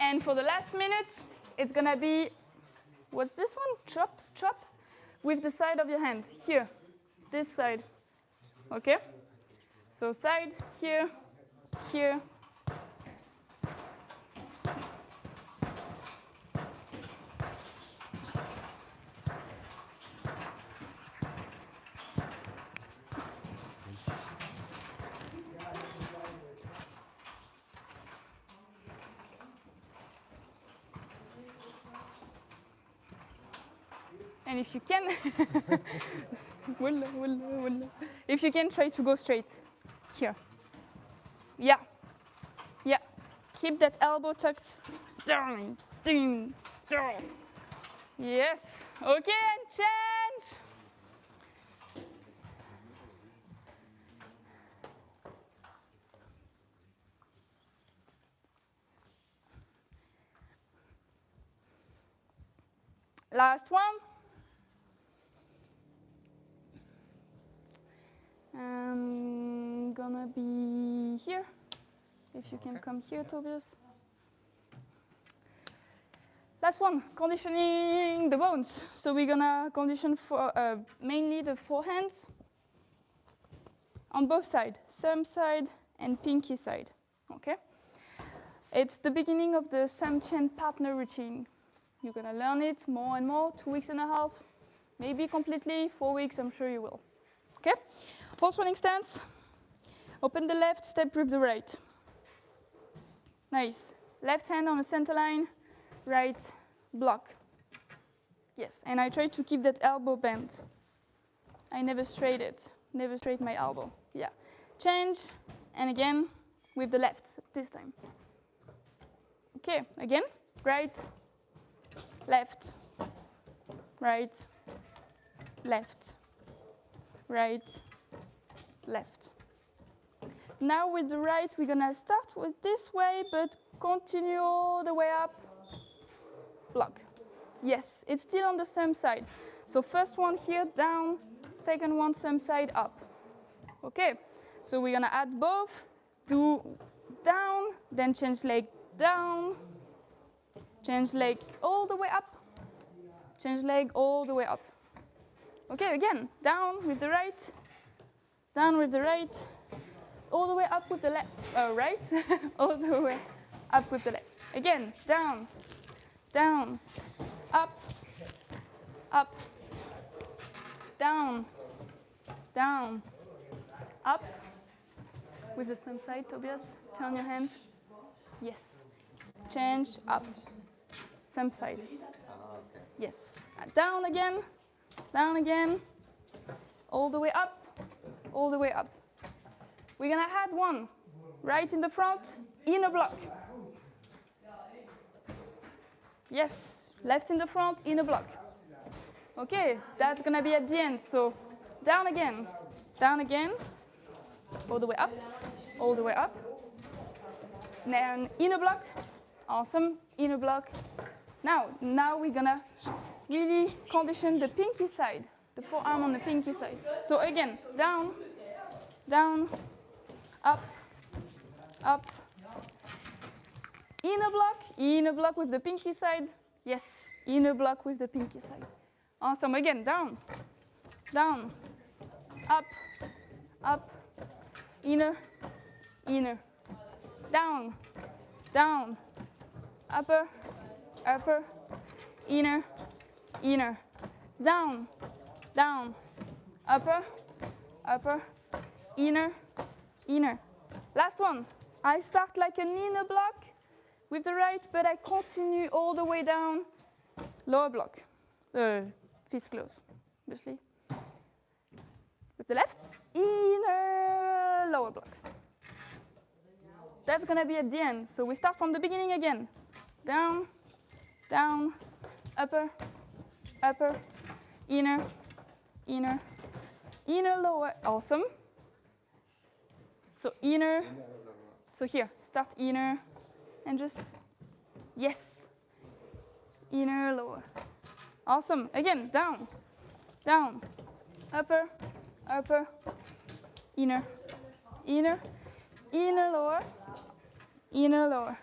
And for the last minute, it's gonna be, what's this one? Chop, chop, with the side of your hand, here, this side, okay? So side, here, here. And if you can, if you can, try to go straight here. Yeah, yeah. Keep that elbow tucked down, ding, down. Yes. Okay, and change. Last one. I'm gonna be here. If you can come here, Tobias. Last one, conditioning the bones. So we're gonna condition for mainly the forehands on both sides, thumb side and pinky side. Okay. It's the beginning of the thumb chain partner routine. You're gonna learn it more and more, 2.5 weeks, maybe completely, 4 weeks, I'm sure you will. Okay? Horse running stance. Open the left, step with the right. Nice. Left hand on the center line, right block. Yes, and I try to keep that elbow bent. I never straight it, never straight my elbow. Yeah. Change, and again with the left this time. Okay, again, right, left, right, left, right, left. Now with the right, we're gonna start with this way, but continue all the way up, block. Yes, it's still on the same side. So first one here, down, second one, same side, up. Okay, so we're gonna add both, do down, then change leg down, change leg all the way up, change leg all the way up. Okay, again, down with the right, down with the right, all the way up with the left, right, all the way up with the left. Again, down, down, up, up, down, down, up. With the same side, Tobias, turn your hands. Yes. Change, up, same side. Yes. Down again, all the way up, all the way up. We're gonna add one, right in the front, inner block. Yes, left in the front, inner block. Okay, that's gonna be at the end, so down again, all the way up, all the way up. Then inner block, awesome, inner block. Now we're gonna really condition the pinky side, the forearm on the pinky side. So again, down, down, up, up. Inner block with the pinky side. Yes, inner block with the pinky side. Awesome, again, down, down, up, up, inner, inner, down, down, upper, upper, inner, inner, down, down, upper, upper, inner, inner. Last one. I start like an inner block with the right, but I continue all the way down, lower block, fist close, obviously. With the left, inner, lower block. That's gonna be at the end. So we start from the beginning again. Down, down, upper, upper, inner, inner, inner, lower, awesome. So inner, so here, start inner, and just, yes, inner, lower. Awesome, again, down, down, upper, upper, inner, inner, inner, lower, inner, lower.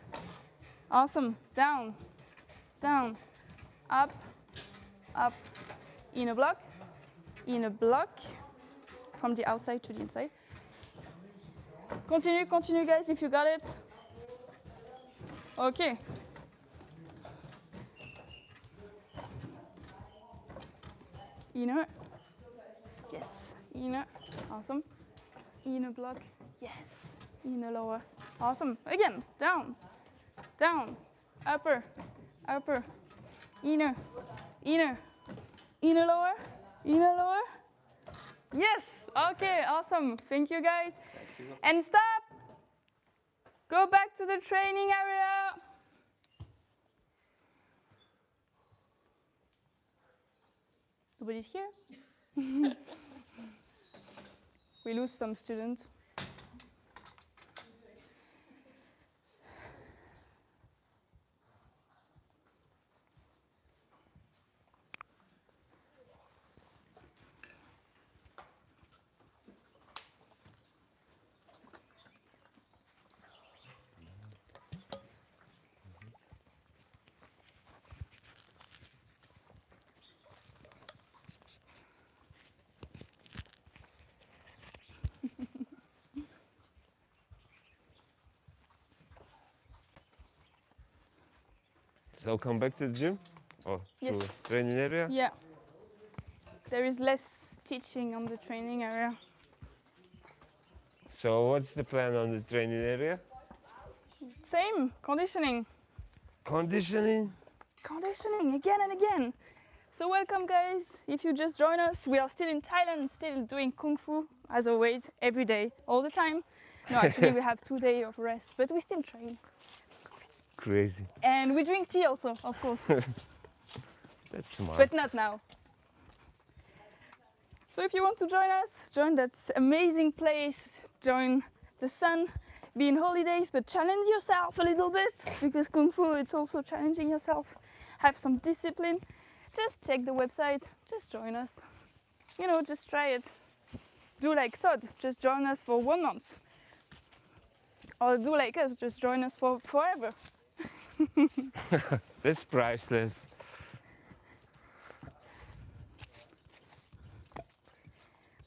Awesome, down, down, up, up, inner block, from the outside to the inside. Continue, continue, guys, if you got it. Okay. Inner. Yes. Inner. Awesome. Inner block. Yes. Inner lower. Awesome. Again. Down. Down. Upper. Upper. Inner. Inner. Inner lower. Inner lower. Yes. Okay. Awesome. Thank you, guys. Thank you. And stop. Go back to the training area. Nobody's here. We lose some students. So come back to the gym? Or Yes. to training area? Yeah. There is less teaching on the training area. So what's the plan on the training area? Same, conditioning. Conditioning? Conditioning again and again. So welcome, guys. If you just join us, we are still in Thailand, still doing Kung Fu, as always, every day, all the time. No, actually we have 2 days of rest, but we still train. Crazy. And we drink tea also, of course, That's smart. but not now. So if you want to join us, join that amazing place, join the sun, be in holidays, but challenge yourself a little bit, because Kung Fu, it's also challenging yourself. Have some discipline. Just check the website, just join us. You know, just try it. Do like Todd, just join us for 1 month. Or do like us, just join us for forever. That's priceless.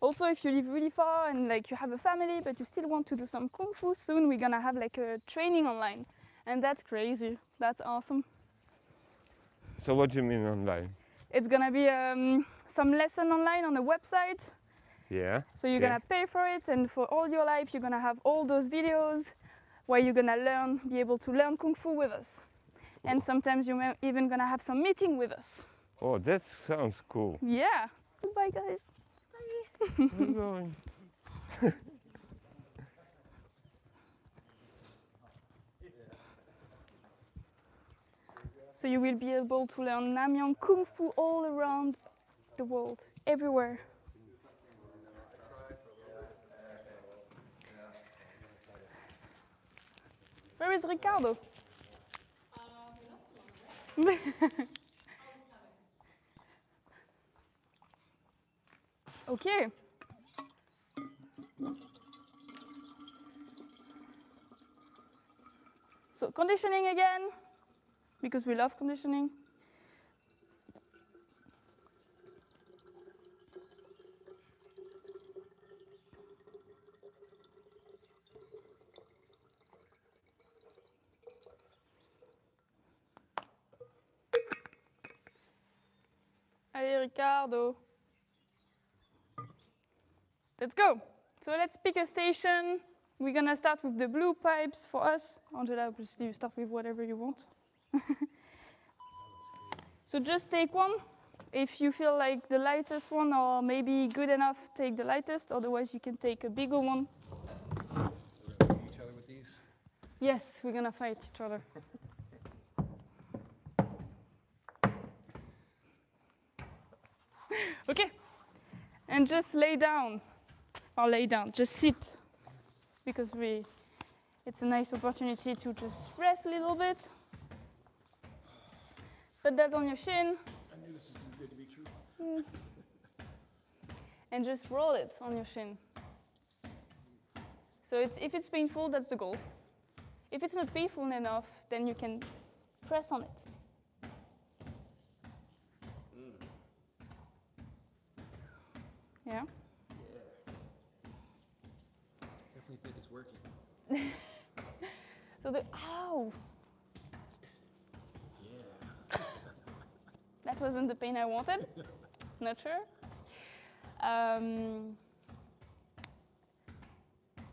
Also, if you live really far and like you have a family, but you still want to do some Kung Fu, soon we're gonna have like a training online. And that's crazy, that's awesome. So what do you mean online? It's gonna be some lesson online on the website. Yeah. So you're okay. gonna pay for it, and for all your life you're gonna have all those videos where you're gonna learn, be able to learn Kung Fu with us. And sometimes you're even gonna have some meeting with us. Oh, that sounds cool. Yeah. Bye, guys. Where are you going? So you will be able to learn Namyang Kung Fu all around the world, everywhere. Where is Ricardo? Okay. So conditioning again, because we love conditioning. Allez, Ricardo. Let's go. So let's pick a station. We're gonna start with the blue pipes for us. Angela, obviously you start with whatever you want. So just take one. If you feel like the lightest one or maybe good enough, take the lightest. Otherwise you can take a bigger one. Each other with these? Yes, we're gonna fight each other. Okay. And just lay down. Or lay down, just sit. Because it's a nice opportunity to just rest a little bit. Put that on your shin. I knew this was too good to be true. And just roll it on your shin. So if it's painful, that's the goal. If it's not painful enough, then you can press on it. Yeah? Definitely think it's It's working. So the, ow! Yeah. That wasn't the pain I wanted. Not sure.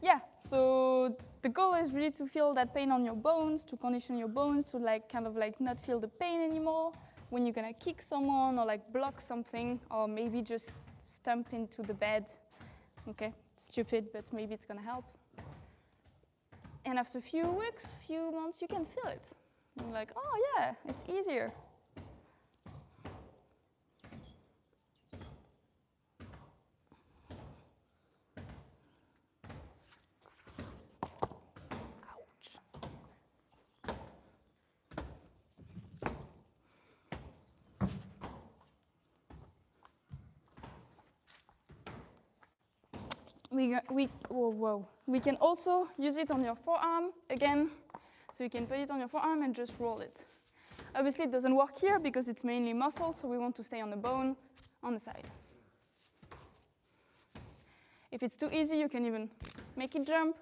Yeah, so the goal is really to feel that pain on your bones, to condition your bones to like kind of like not feel the pain anymore when you're gonna kick someone or like block something or maybe just stomp into the bed. Okay, stupid, but maybe it's gonna help. And after a few weeks, few months, you can feel it. You're like, oh yeah, it's easier. We can also use it on your forearm again. So you can put it on your forearm and just roll it. Obviously, it doesn't work here because it's mainly muscle, so we want to stay on the bone on the side. If it's too easy, you can even make it jump.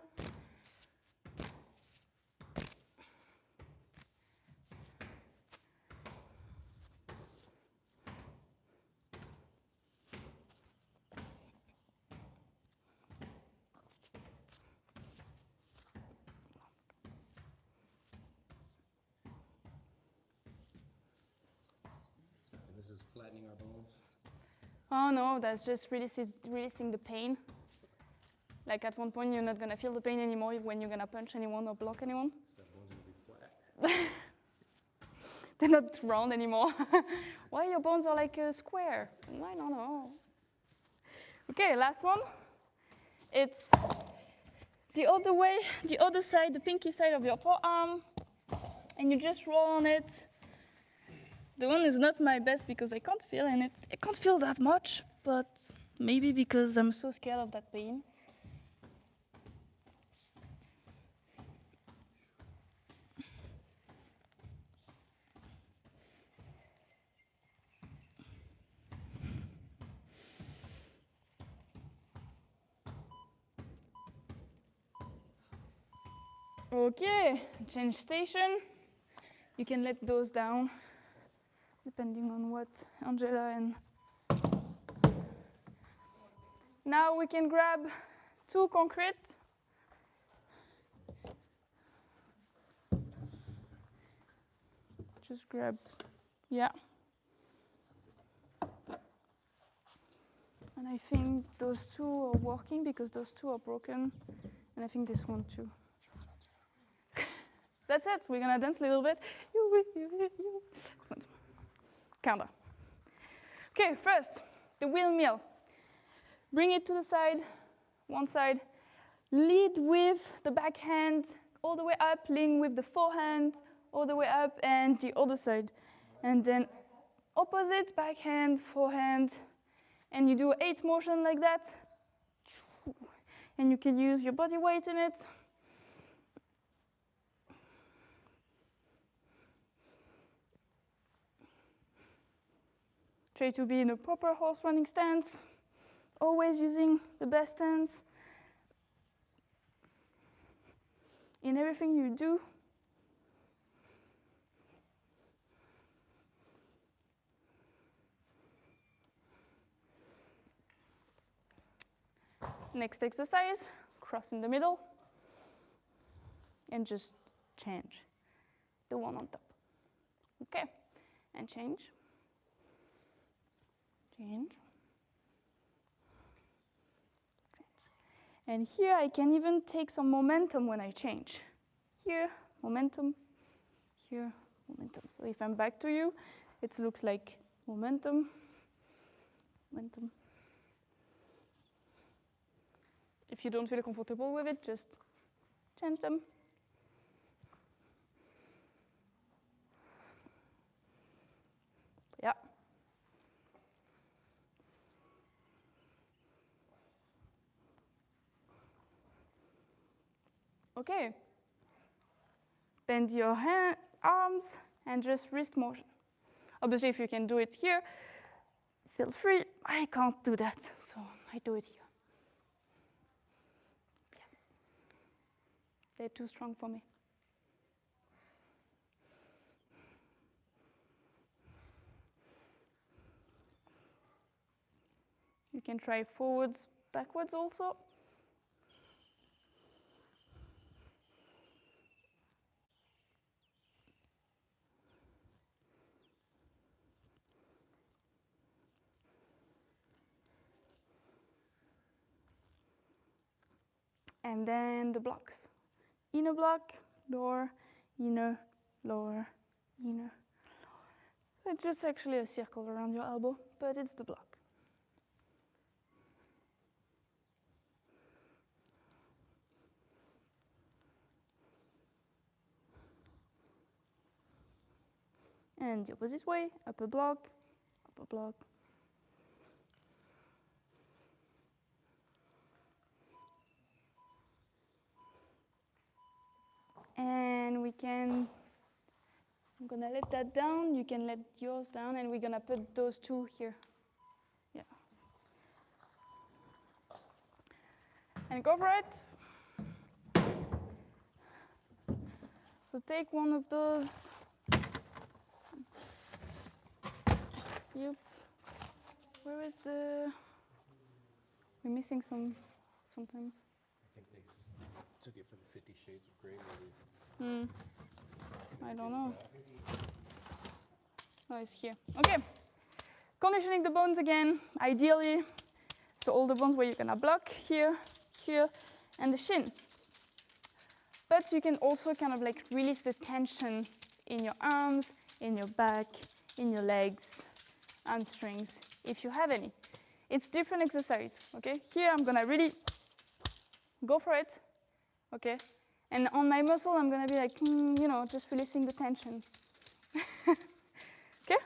And this is flattening our bones. Oh no, that's just releasing the pain. Like at one point, you're not gonna feel the pain anymore when you're gonna punch anyone or block anyone. So the bones are gonna be flat. They're not round anymore. Why your bones are like a square? I don't know. Okay, last one. It's the other way, the other side, the pinky side of your forearm, and you just roll on it. The one is not my best because I can't feel in it. I can't feel that much, but maybe because I'm so scared of that pain. Okay, change station. You can let those down, depending on what Angela and... Now we can grab 2 concrete. Just grab, yeah. And I think those 2 are working because those 2 are broken. And I think this one too. That's it, we're gonna dance a little bit. Kinda. Okay, first, the windmill. Bring it to the side, one side. Lead with the back hand all the way up, lean with the forehand all the way up, and the other side. And then opposite, backhand, forehand, and you do 8 motion like that. And you can use your body weight in it. Try to be in a proper horse running stance, always using the best stance in everything you do. Next exercise, cross in the middle, and just change the one on top. Okay, and change. Change. And here I can even take some momentum when I change. Here, momentum. Here, momentum. So if I'm back to you, it looks like momentum, momentum. If you don't feel comfortable with it, just change them. Yeah. Okay. Bend your arms and just wrist motion. Obviously, if you can do it here, feel free. I can't do that, so I do it here. They're too strong for me. You can try forwards, backwards also. And then the blocks. Inner block, lower, inner, lower, inner. So it's just actually a circle around your elbow, but it's the block. And the opposite way, upper block, upper block. And we can, I'm gonna let that down, you can let yours down, and we're gonna put those two here. Yeah. And go for it. So take one of those. Yep. Where is the, we're missing some sometimes. I think they took it for the 50 Shades of Grey movie. I don't know. Oh, it's here. Okay. Conditioning the bones again, ideally. So all the bones where you're gonna block here, here, and the shin. But you can also kind of like release the tension in your arms, in your back, in your legs, hamstrings, if you have any. It's different exercise, okay? Here I'm gonna really go for it, okay? And on my muscle, I'm gonna be like, you know, just releasing the tension. Okay?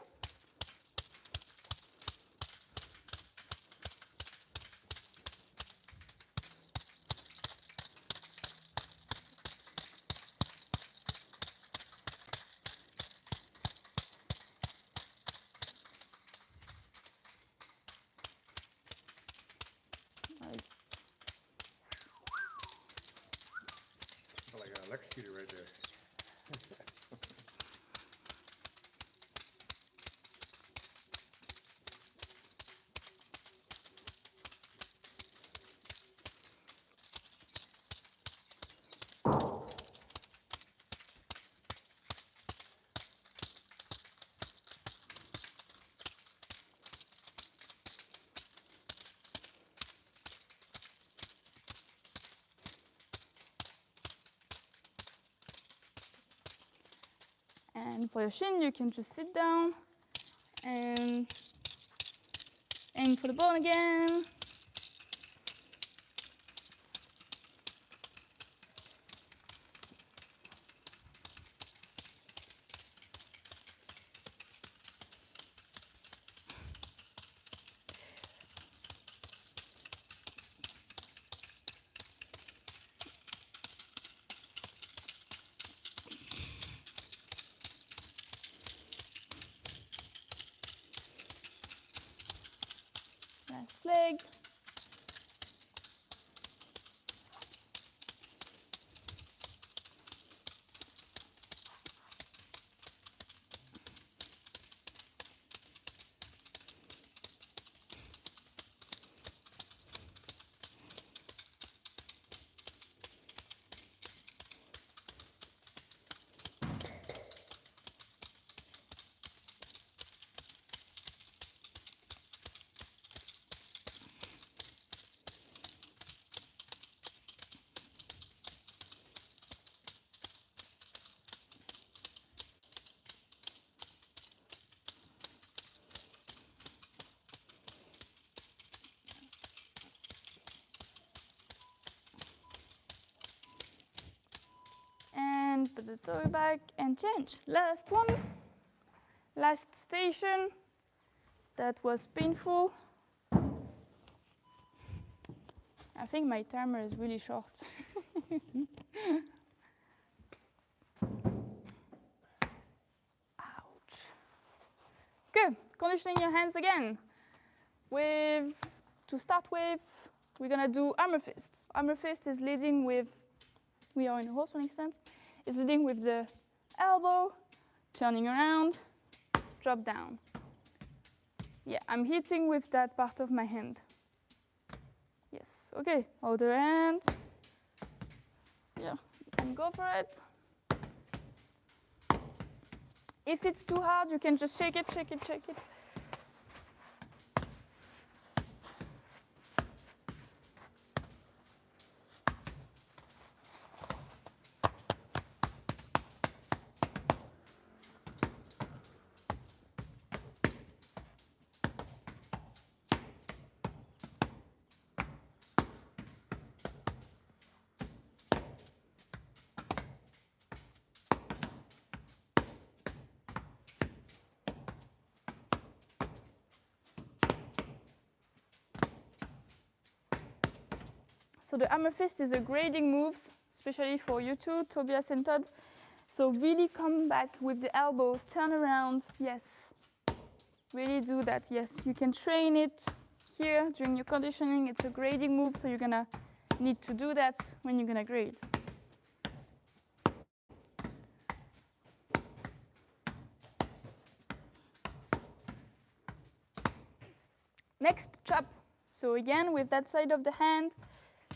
Like an electrocutor right there. And for your shin, you can just sit down and aim for the bone again. Last leg. And put the toe back and change. Last one. Last station. That was painful. I think my timer is really short. Ouch. Good. Conditioning your hands again. To start with, we're gonna do armor fist. Armor fist is leading with we are in a horse running stance, is leading with the elbow, turning around, drop down. Yeah, I'm hitting with that part of my hand. Yes, okay, other hand. Yeah, you can go for it. If it's too hard, you can just shake it, shake it, shake it. So the hammer fist is a grading move, especially for you two, Tobias and Todd. So really come back with the elbow, turn around, yes. Really do that, yes. You can train it here during your conditioning. It's a grading move, so you're gonna need to do that when you're gonna grade. Next, chop. So again, with that side of the hand,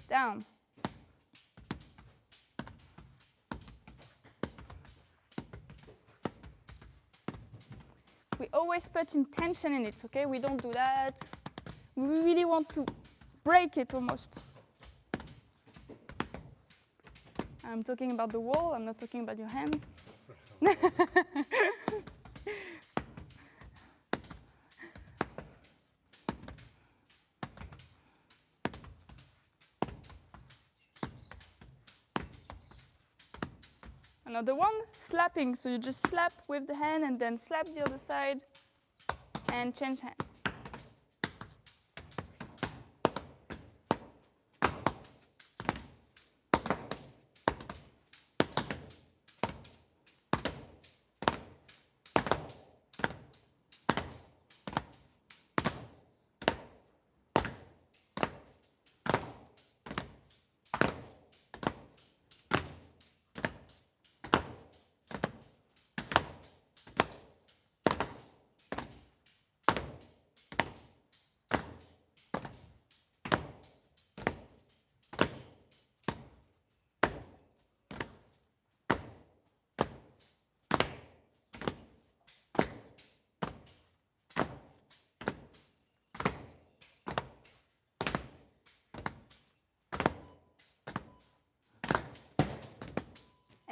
down. We always put intention in it, okay? We don't do that. We really want to break it almost. I'm talking about the wall, I'm not talking about your hand. Another one, slapping. So you just slap with the hand and then slap the other side and change hand.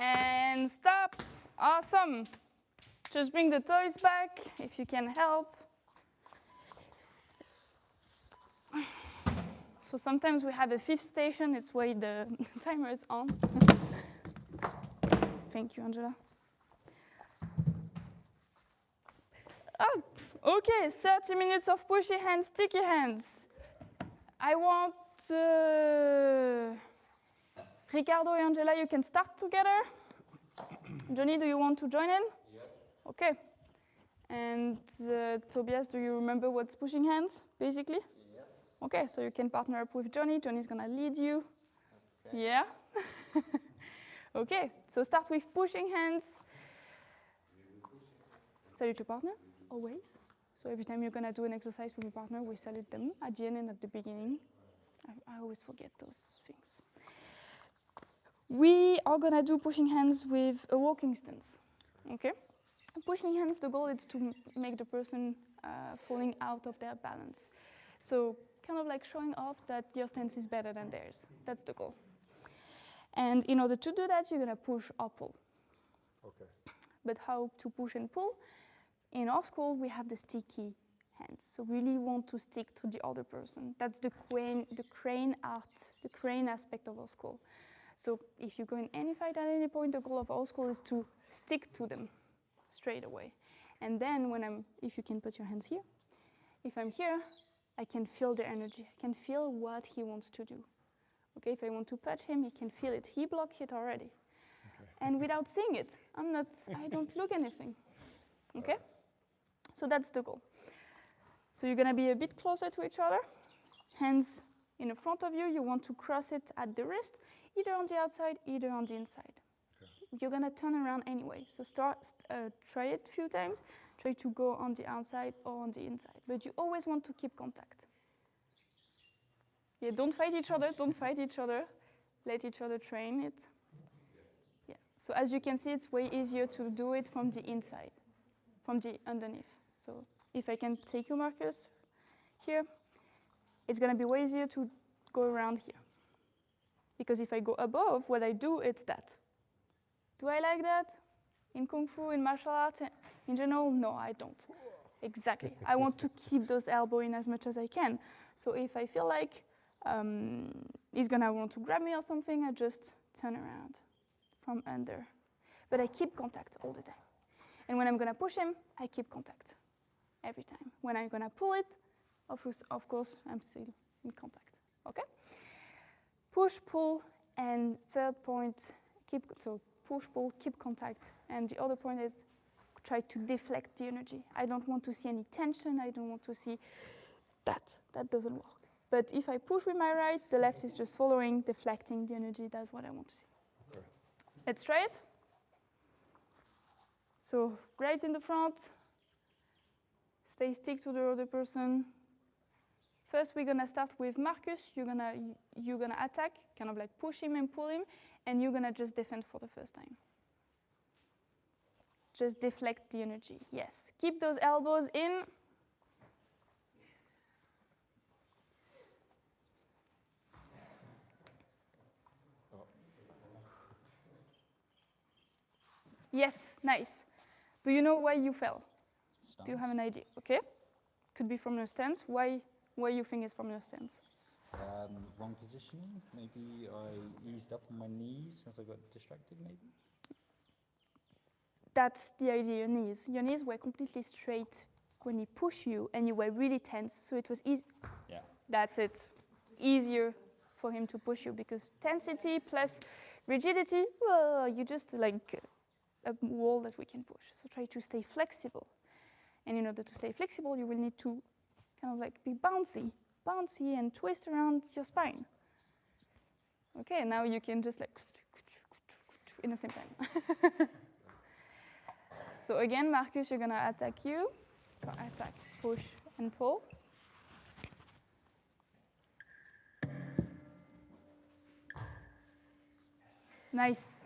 And stop. Awesome. Just bring the toys back if you can help. So sometimes we have a fifth station. It's why the timer is on. Thank you, Angela. Up. Okay, 30 minutes of pushy hands, sticky hands. I want Ricardo and Angela, you can start together. Johnny, do you want to join in? Yes. Okay. And Tobias, do you remember what's pushing hands, basically? Yes. Okay, so you can partner up with Johnny. Johnny's gonna lead you. Okay. Yeah? Okay, so start with pushing hands. Salute your partner, always. So every time you're gonna do an exercise with your partner, we salute them at the end and at the beginning. I always forget those things. We are gonna do pushing hands with a walking stance, okay? Pushing hands, the goal is to make the person falling out of their balance. So kind of like showing off that your stance is better than theirs. That's the goal. And in order to do that, you're gonna push or pull. Okay. But how to push and pull? In our school, we have the sticky hands. So we really want to stick to the other person. That's the crane art, the crane aspect of our school. So if you go in any fight at any point, the goal of our school is to stick to them straight away. And then if you can put your hands here, if I'm here, I can feel the energy. I can feel what he wants to do. Okay, if I want to touch him, he can feel it. He blocked it already. Okay. And without seeing it, I don't look anything. Okay? So that's the goal. So you're gonna be a bit closer to each other. Hands in front of you, you want to cross it at the wrist. either on the outside, either on the inside. You're gonna turn around anyway. So try it a few times. Try to go on the outside or on the inside. But you always want to keep contact. Yeah, don't fight each other, don't fight each other. Let each other train it. Yeah. So as you can see, it's way easier to do it from the inside, from the underneath. So if I can take you, Marcus, here, it's gonna be way easier to go around here. Because if I go above, what I do, it's that. Do I like that? In Kung Fu, in martial arts, in general? No, I don't. Exactly. I want to keep those elbows in as much as I can. So if I feel like he's gonna want to grab me or something, I just turn around from under. But I keep contact all the time. And when I'm gonna push him, I keep contact every time. When I'm gonna pull it, of course, I'm still in contact, okay? Push, pull, and third point, push, pull, keep contact. And the other point is try to deflect the energy. I don't want to see any tension. I don't want to see that. That doesn't work. But if I push with my right, the left is just following, deflecting the energy. That's what I want to see. Okay. Let's try it. So right in the front. Stay stick to the other person. First, we're gonna start with Marcus. You're gonna attack, kind of like push him and pull him, and you're gonna just defend for the first time. Just deflect the energy. Yes. Keep those elbows in. Yes, nice. Do you know why you fell? Stance. Do you have an idea? Okay. Could be from your stance. Why you think it's from your stance? Wrong positioning. Maybe I eased up on my knees as I got distracted, maybe? That's the idea, your knees. Your knees were completely straight when he pushed you, and you were really tense, so it was easy. Yeah. That's it. Easier for him to push you, because tensity plus rigidity, well, you just like a wall that we can push. So try to stay flexible. And in order to stay flexible, you will need to kind of like be bouncy and twist around your spine. Okay, now you can just like in the same time. So again, Marcus, you're gonna attack you. Attack, push, and pull. Nice.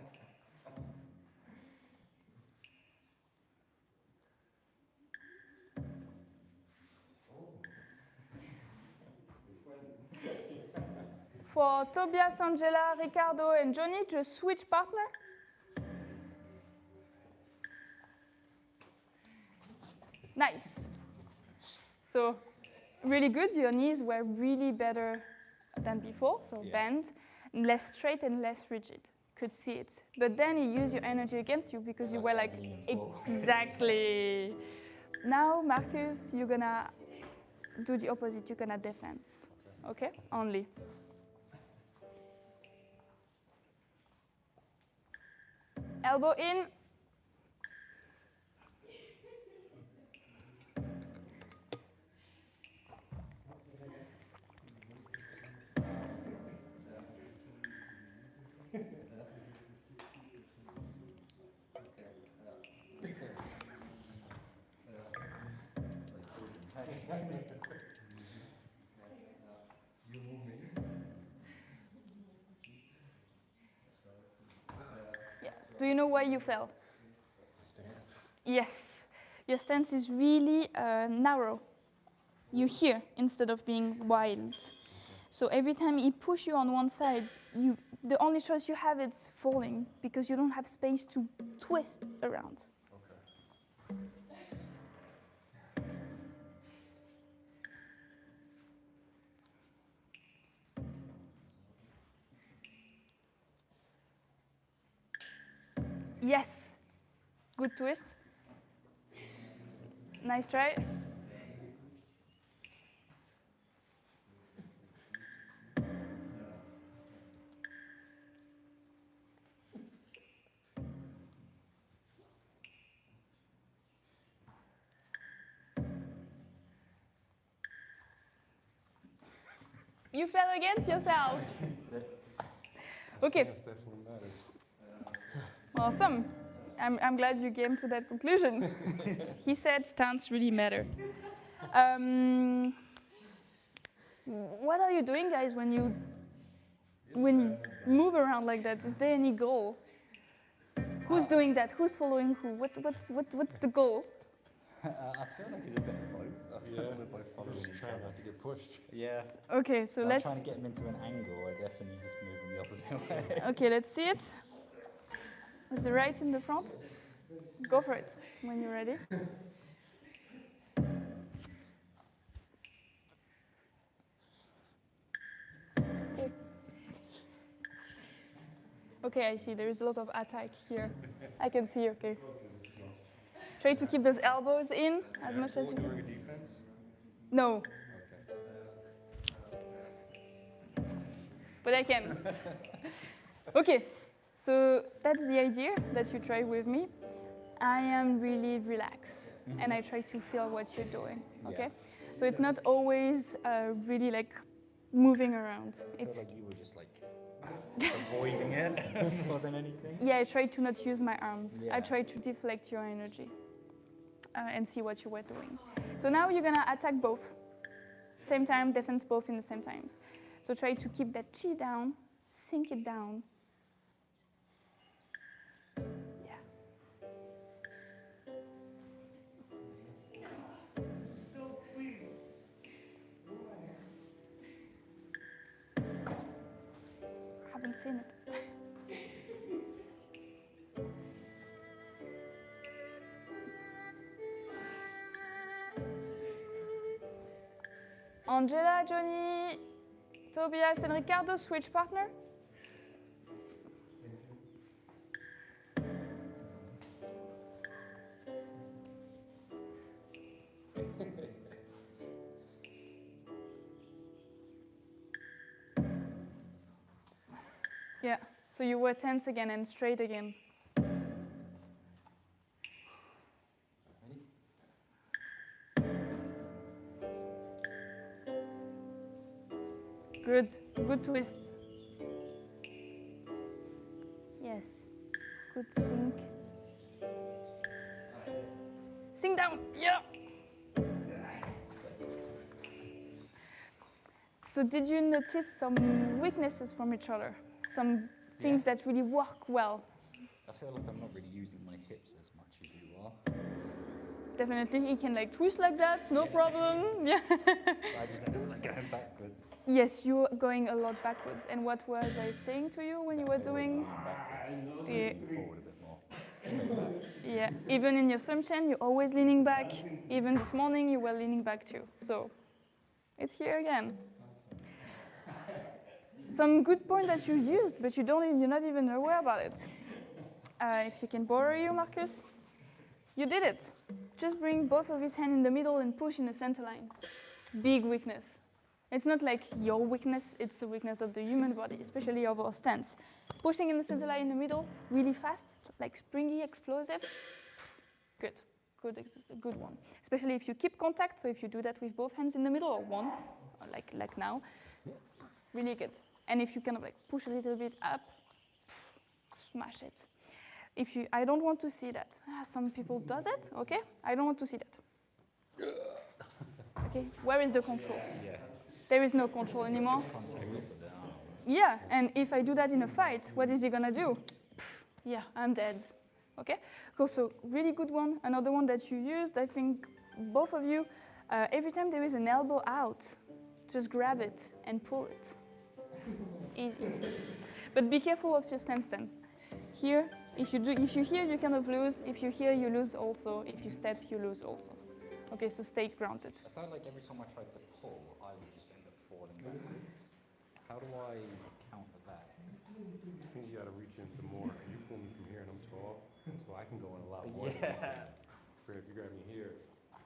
For Tobias, Angela, Ricardo, and Johnny, just switch partner. Nice. So really good. Your knees were really better than before. So bend, less straight and less rigid. Could see it. But then he used your energy against you because you were like, exactly. Now, Marcus, you're gonna do the opposite. You're gonna defend. Okay? Only. Elbow in. Yeah. Do you know why you fell? Stance. Yes. Your stance is really narrow. You hear instead of being wide. So every time he pushes you on one side, the only choice you have is falling because you don't have space to twist around. Okay. Yes. Good twist. Nice try. You fell against yourself. Okay. Stance definitely matters. Awesome. I'm glad you came to that conclusion. He said stance really matter. What are you doing, guys, when you move around like that? Is there any goal? Who's doing that? Who's following who? What's the goal? I feel like it's a bit of both. I feel like we're both following Just each trying other. not to get pushed. Yeah. Okay, so I'm let's. trying to get him into an angle, I guess, and he's just moving the opposite way. Okay, let's see it. With the right in the front. Go for it when you're ready. Okay, I see. There is a lot of attack here. I can see. Okay. Try to keep those elbows in as much as you can. During a defense? No, Okay. but I can. Okay, so that's the idea that you try with me. I am really relaxed and I try to feel what you're doing, okay? So it's not always really like moving around. I feel like you were just like avoiding it more than anything. Yeah, I try to not use my arms. I Yeah. try to deflect your energy and see what you were doing. So now you're gonna attack both. Same time, defense both in the same times. So try to keep that chi down, sink it down. Yeah. I haven't seen it. Angela, Johnny, Tobias, and Ricardo, switch partner. Yeah, so you were tense again and straight again. Good, good twist. Yes, good sink. Sink down, yeah. So did you notice some weaknesses from each other? Some things that really work well? I feel like I'm not really using my hips as much as you are. Definitely, he can like twist like that, no problem. Yeah. I just don't like going backwards. Yes, you're going a lot backwards. And what was I saying to you when you were doing? Yeah. Forward a bit more. Straight back. Yeah, even in your sumchen, you're always leaning back. Even this morning, you were leaning back too. So it's here again. Some good point that you used, but you're not even aware about it. If you can borrow you, Marcus. You did it. Just bring both of his hands in the middle and push in the center line. Big weakness. It's not like your weakness, it's the weakness of the human body, especially of our stance. Pushing in the center line in the middle, really fast, like springy, explosive. Good, good one. Especially if you keep contact, so if you do that with both hands in the middle or one, or like now, really good. And if you kind of like push a little bit up, smash it. I don't want to see that. Some people does it, okay? I don't want to see that. Okay, where is the control? Yeah. There is no control anymore. Contact off of the arm. Yeah, and if I do that in a fight, what is he gonna do? Yeah, I'm dead. Okay? So really good one. Another one that you used, I think both of you, every time there is an elbow out, just grab it and pull it. Easy. But be careful of your stance then. Here, if you here, you kind of lose. If you here, you lose also. If you step, you lose also. Okay, so stay grounded. I felt like every time I tried to pull, I would just end up falling backwards. How do I counter that? I think you gotta reach into more. You pull me from here and I'm tall, so I can go in a lot more. Yeah. But if you grab me here, I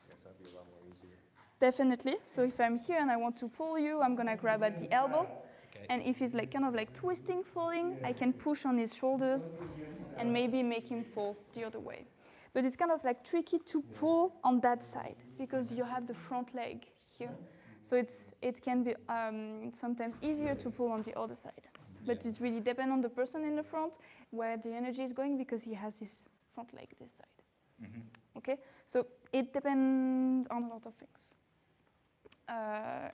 guess that'd be a lot more easier. Definitely. So if I'm here and I want to pull you, I'm gonna grab at the elbow. Okay. And if he's like kind of like twisting, falling, I can push on his shoulders and maybe make him fall the other way. But it's kind of like tricky to pull on that side because you have the front leg here. So it can be sometimes easier to pull on the other side. But it really depends on the person in the front where the energy is going because he has his front leg this side. Okay, so it depends on a lot of things.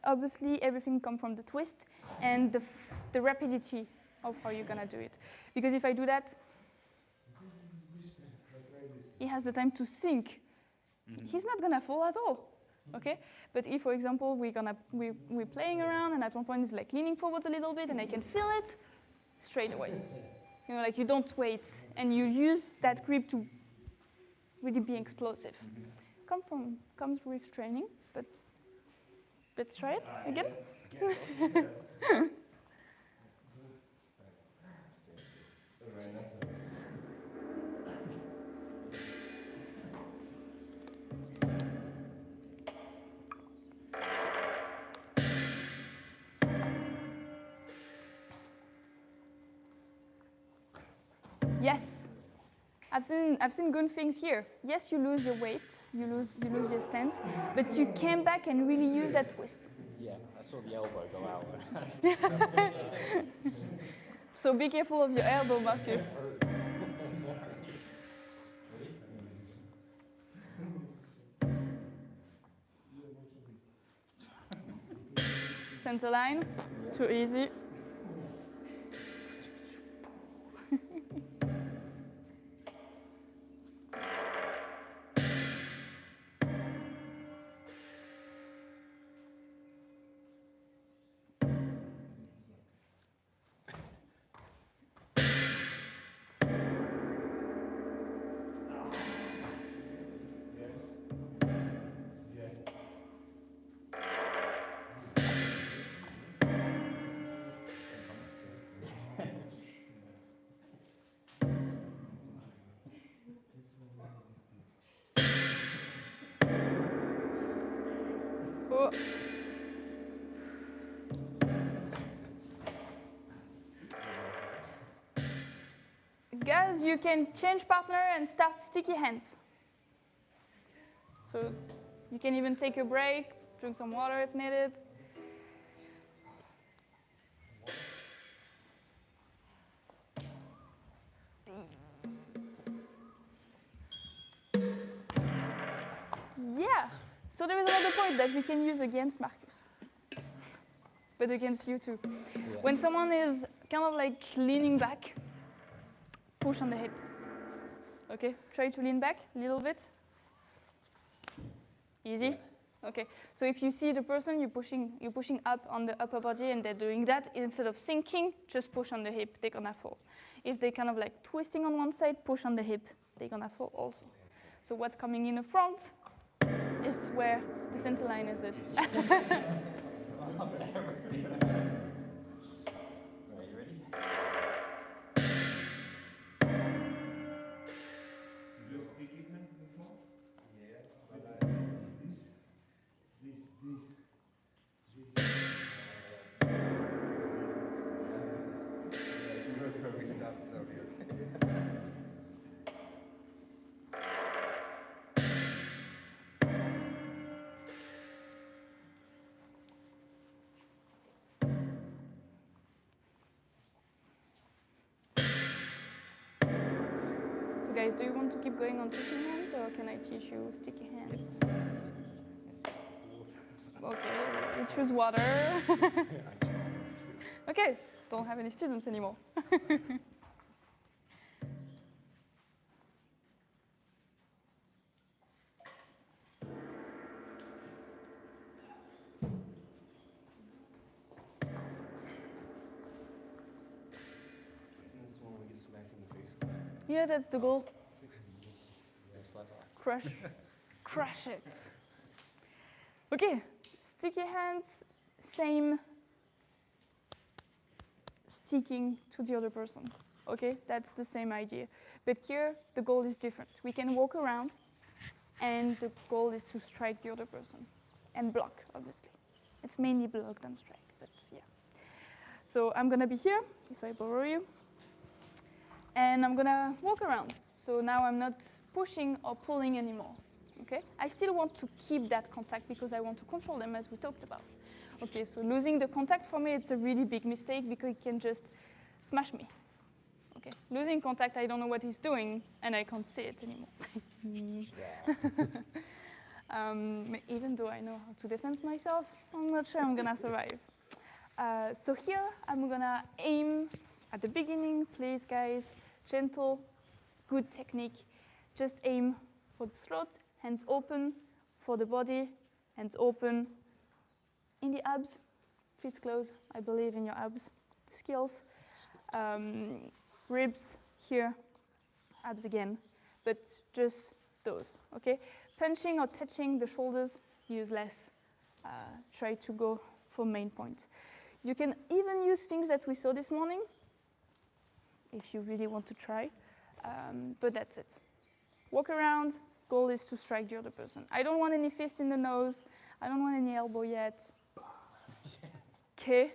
Obviously, everything comes from the twist and the rapidity of how you're gonna do it. Because if I do that, he has the time to sink. He's not gonna fall at all. Okay, but if, for example, we're playing around and at one point it's like leaning forwards a little bit and I can feel it straight away. You know, like you don't wait and you use that grip to really be explosive. Comes with training, but let's try it again. Yes, I've seen good things here. Yes, you lose your weight, you lose your stance, but you came back and really use that twist. Yeah, I saw the elbow go out. So be careful of your elbow, Marcus. Center line, too easy. Oh. Guys, you can change partner and start sticky hands. So you can even take a break, drink some water if needed. Yeah, so there is another point that we can use against Marcus, but against you too. Yeah. When someone is kind of like leaning back, push on the hip. Okay, try to lean back a little bit. Easy? Yeah. Okay, so if you see the person, you're pushing up on the upper body and they're doing that, instead of sinking, just push on the hip, they're gonna fall. If they're kind of like twisting on one side, push on the hip, they're gonna fall also. So what's coming in the front is where the center line is it. Right, you ready? So guys, do you want to keep going on pushing hands or can I teach you sticky hands? Okay, you choose water. Okay, don't have any students anymore. Isn't this one where we get smacked in the face? Yeah, that's the goal. Looks like that. Crush it. Okay, sticky hands, same sticking to the other person. Okay, that's the same idea. But here, the goal is different. We can walk around, and the goal is to strike the other person. And block, obviously. It's mainly block than strike, but yeah. So I'm gonna be here, if I borrow you. And I'm gonna walk around. So now I'm not pushing or pulling anymore. Okay? I still want to keep that contact because I want to control them as we talked about. Okay, so losing the contact for me, it's a really big mistake because it can just smash me. Okay, losing contact, I don't know what he's doing, and I can't see it anymore. Even though I know how to defend myself, I'm not sure I'm gonna survive. So here, I'm gonna aim at the beginning, please guys, gentle, good technique. Just aim for the throat, hands open, for the body, hands open, in the abs, fist close, I believe in your abs skills. Ribs here, abs again, but just those, okay? Punching or touching the shoulders, use less. Try to go for main point. You can even use things that we saw this morning, if you really want to try, but that's it. Walk around, goal is to strike the other person. I don't want any fist in the nose, I don't want any elbow yet. Okay,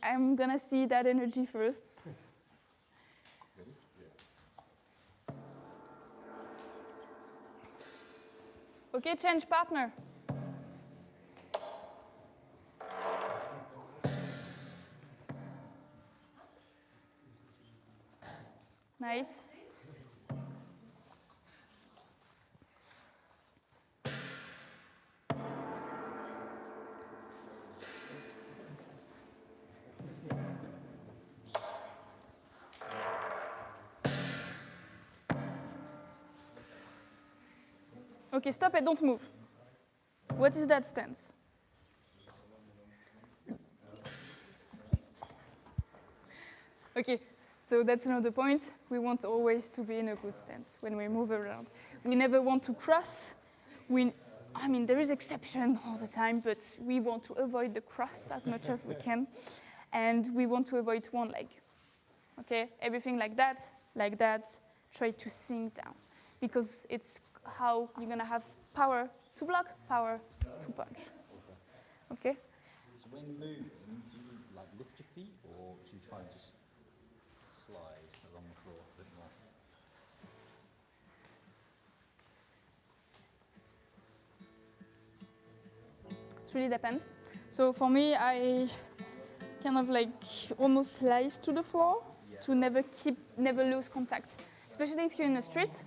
I'm gonna see that energy first. Okay, change partner. Nice. Okay, stop it, don't move. What is that stance? Okay, so that's another point. We want always to be in a good stance when we move around. We never want to cross. I mean, there is exception all the time, but we want to avoid the cross as much as we can. And we want to avoid one leg. Okay, everything like that, try to sink down. Because it's how you're gonna have power to block, power to punch. Okay? So when moving, do you like lift your feet or do you try and just slide along the floor a bit more? It really depends. So for me, I kind of like almost slice to the floor to never lose contact. Especially if you're in the street,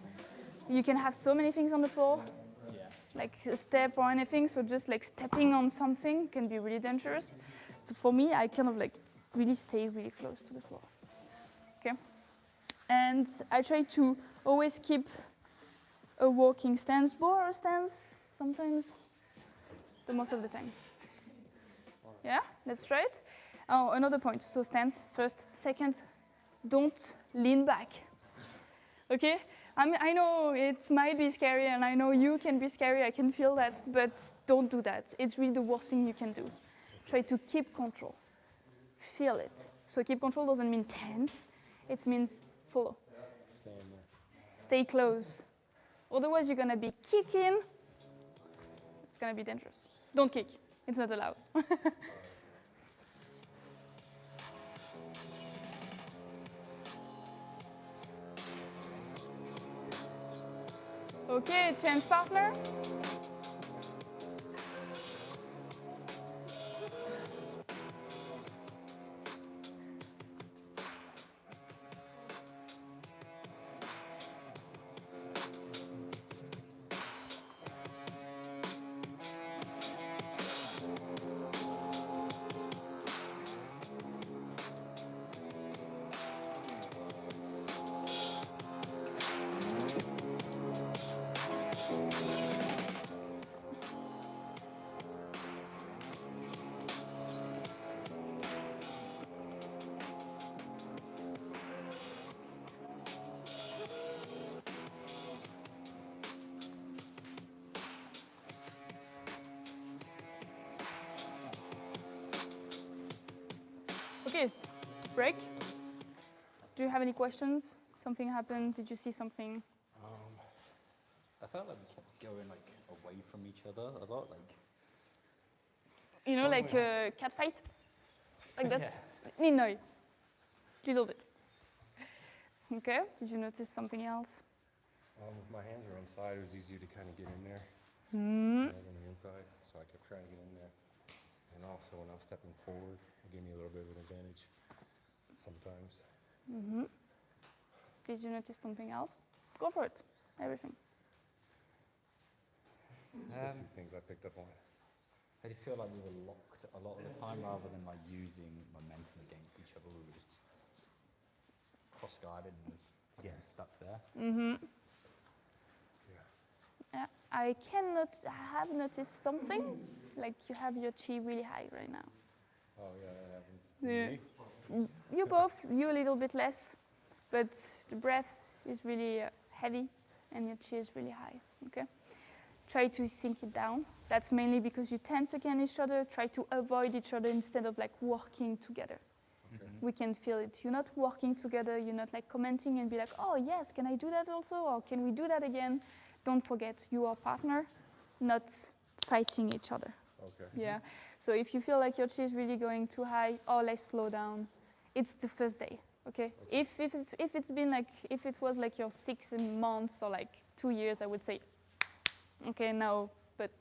you can have so many things on the floor, like a step or anything. So just like stepping on something can be really dangerous. So for me, I kind of like really stay really close to the floor. Okay, and I try to always keep a walking stance, or a stance sometimes. The most of the time. Yeah, let's try it. Oh, another point. So stance first. Second, don't lean back. Okay? I know it might be scary, and I know you can be scary. I can feel that, but don't do that. It's really the worst thing you can do. Try to keep control. Feel it. So keep control doesn't mean tense. It means follow. Stay close. Otherwise, you're gonna be kicking. It's gonna be dangerous. Don't kick. It's not allowed. Okay, change partner. Okay, break. Do you have any questions? Something happened? Did you see something? I felt like we kept going like away from each other a lot, like You know, like a cat fight? Like that? Ninoy. Little bit. Okay, did you notice something else? If my hands are inside, it was easier to kind of get in there. Hmm. On the inside, so I kept trying to get in there. And also, when I was stepping forward, it gave me a little bit of an advantage sometimes. Mm-hmm. Did you notice something else? Go for it. Everything. Just the two things I picked up on. I did feel like we were locked a lot of the time rather than like using momentum against each other. We were just cross-guided and getting stuck there. Mm-hmm. Yeah. I have noticed something, like you have your chi really high right now. Oh, yeah, that happens. Yeah. Me? You both, you a little bit less, but the breath is really heavy and your chi is really high, okay? Try to sink it down. That's mainly because you tense against each other. Try to avoid each other instead of like working together. Okay. We can feel it. You're not working together. You're not like commenting and be like, oh yes, can I do that also? Or can we do that again? Don't forget, you are a partner, not fighting each other. Okay. Yeah. So if you feel like your chi is really going too high, oh, let's slow down. It's the first day, okay? If it was like your 6 months or like 2 years, I would say, okay, now, but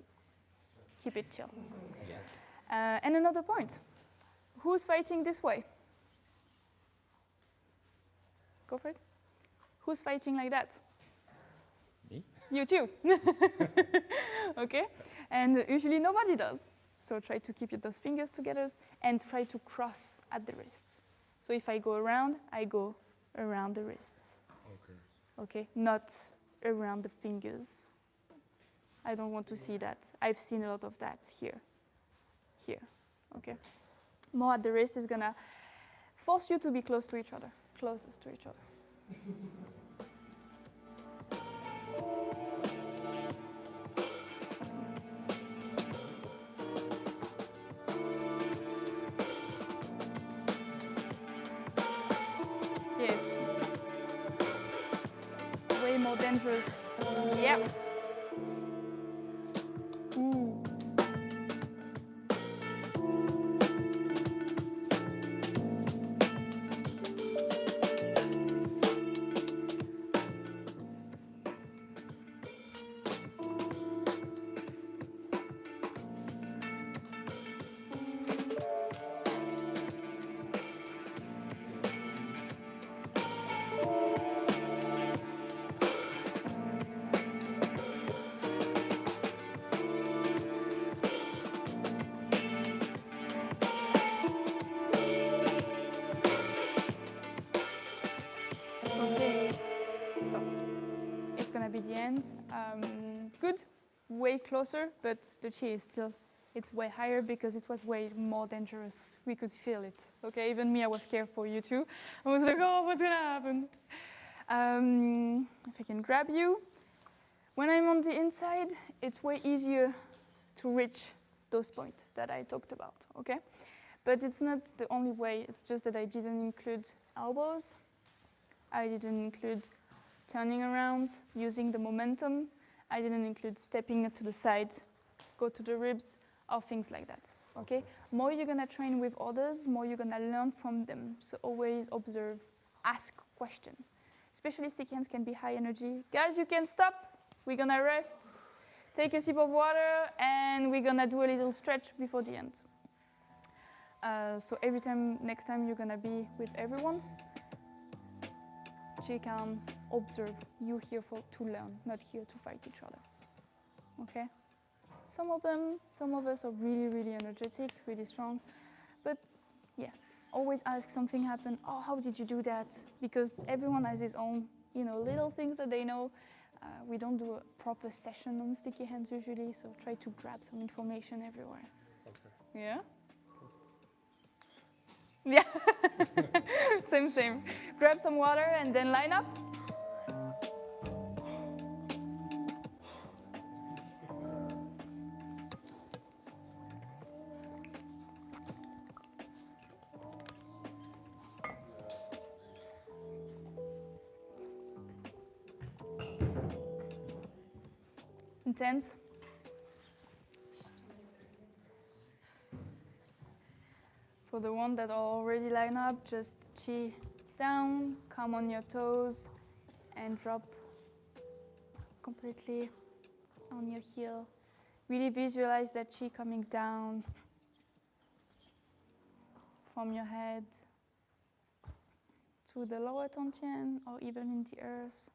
keep it chill. Yeah. And another point, who's fighting this way? Go for it. Who's fighting like that? Me? You too. Okay? And usually nobody does. So try to keep those fingers together and try to cross at the wrist. So if I go around, I go around the wrists. Okay. Okay? Not around the fingers. I don't want to see that. I've seen a lot of that here. Here. Okay? More at the wrist is gonna force you to be close to each other. Closest to each other. Yes. Way more dangerous. Yeah. Ooh. Okay. Stop. It's gonna be the end. Good. Way closer, but the chi is still, it's way higher because it was way more dangerous. We could feel it. Okay, even me, I was scared for you too. I was like, oh, what's gonna happen? If I can grab you. When I'm on the inside, it's way easier to reach those points that I talked about, okay? But it's not the only way. It's just that I didn't include elbows. I didn't include turning around, using the momentum. I didn't include stepping to the side, go to the ribs, or things like that, okay? More you're gonna train with others, more you're gonna learn from them. So always observe, ask questions. Especially sticky hands can be high energy. Guys, you can stop. We're gonna rest, take a sip of water, and we're gonna do a little stretch before the end. So next time you're gonna be with everyone, she can observe. You're here to learn, not here to fight each other. Okay? Some of us are really, really energetic, really strong. But yeah, always ask something happen. Oh, how did you do that? Because everyone has his own, little things that they know. We don't do a proper session on sticky hands usually, so try to grab some information everywhere. Okay. Yeah? Yeah. Same. Grab some water and then line up. Intense. For the one that are already lined up, just chi down, come on your toes, and drop completely on your heel. Really visualize that chi coming down from your head to the lower Tongtian or even in the earth.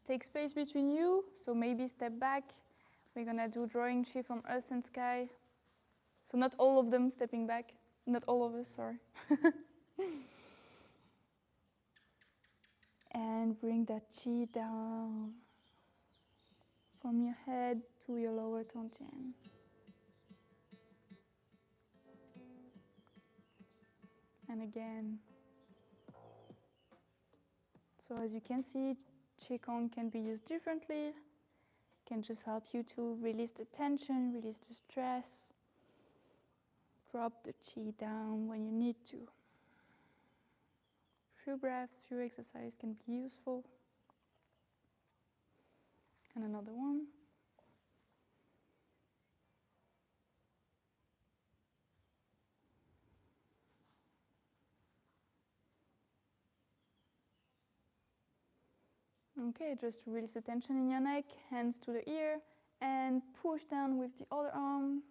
Take space between you, so maybe step back. We're gonna do drawing Qi from earth and sky. So not all of them stepping back, not all of us, sorry. And bring that Qi down from your head to your lower Tongtian. And again. So as you can see, Qigong can be used differently. It can just help you to release the tension, release the stress. Drop the Qi down when you need to. Few breaths, few exercise can be useful. And another one. Okay, just release the tension in your neck, hands to the ear, and push down with the other arm.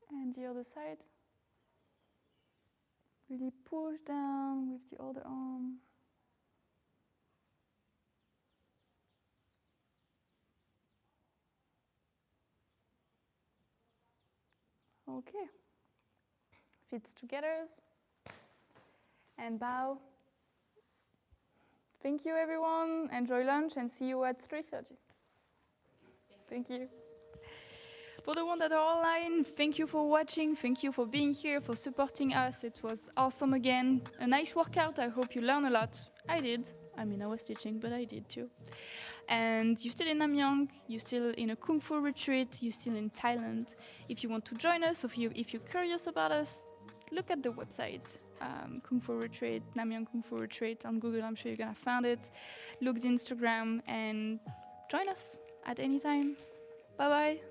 And the other side. Really push down with the other arm. Okay. Feet together. And bow. Thank you, everyone. Enjoy lunch and see you at 3:30. Thank you. For the ones that are online, thank you for watching. Thank you for being here, for supporting us. It was awesome again. A nice workout. I hope you learn a lot. I did. I mean, I was teaching, but I did too. And you're still in Namyang, you're still in a Kung Fu retreat, you're still in Thailand. If you want to join us, if you're curious about us, look at the website. Kung Fu Retreat, Namyang Kung Fu Retreat on Google. I'm sure you're gonna find it. Look the Instagram and join us at any time. Bye bye.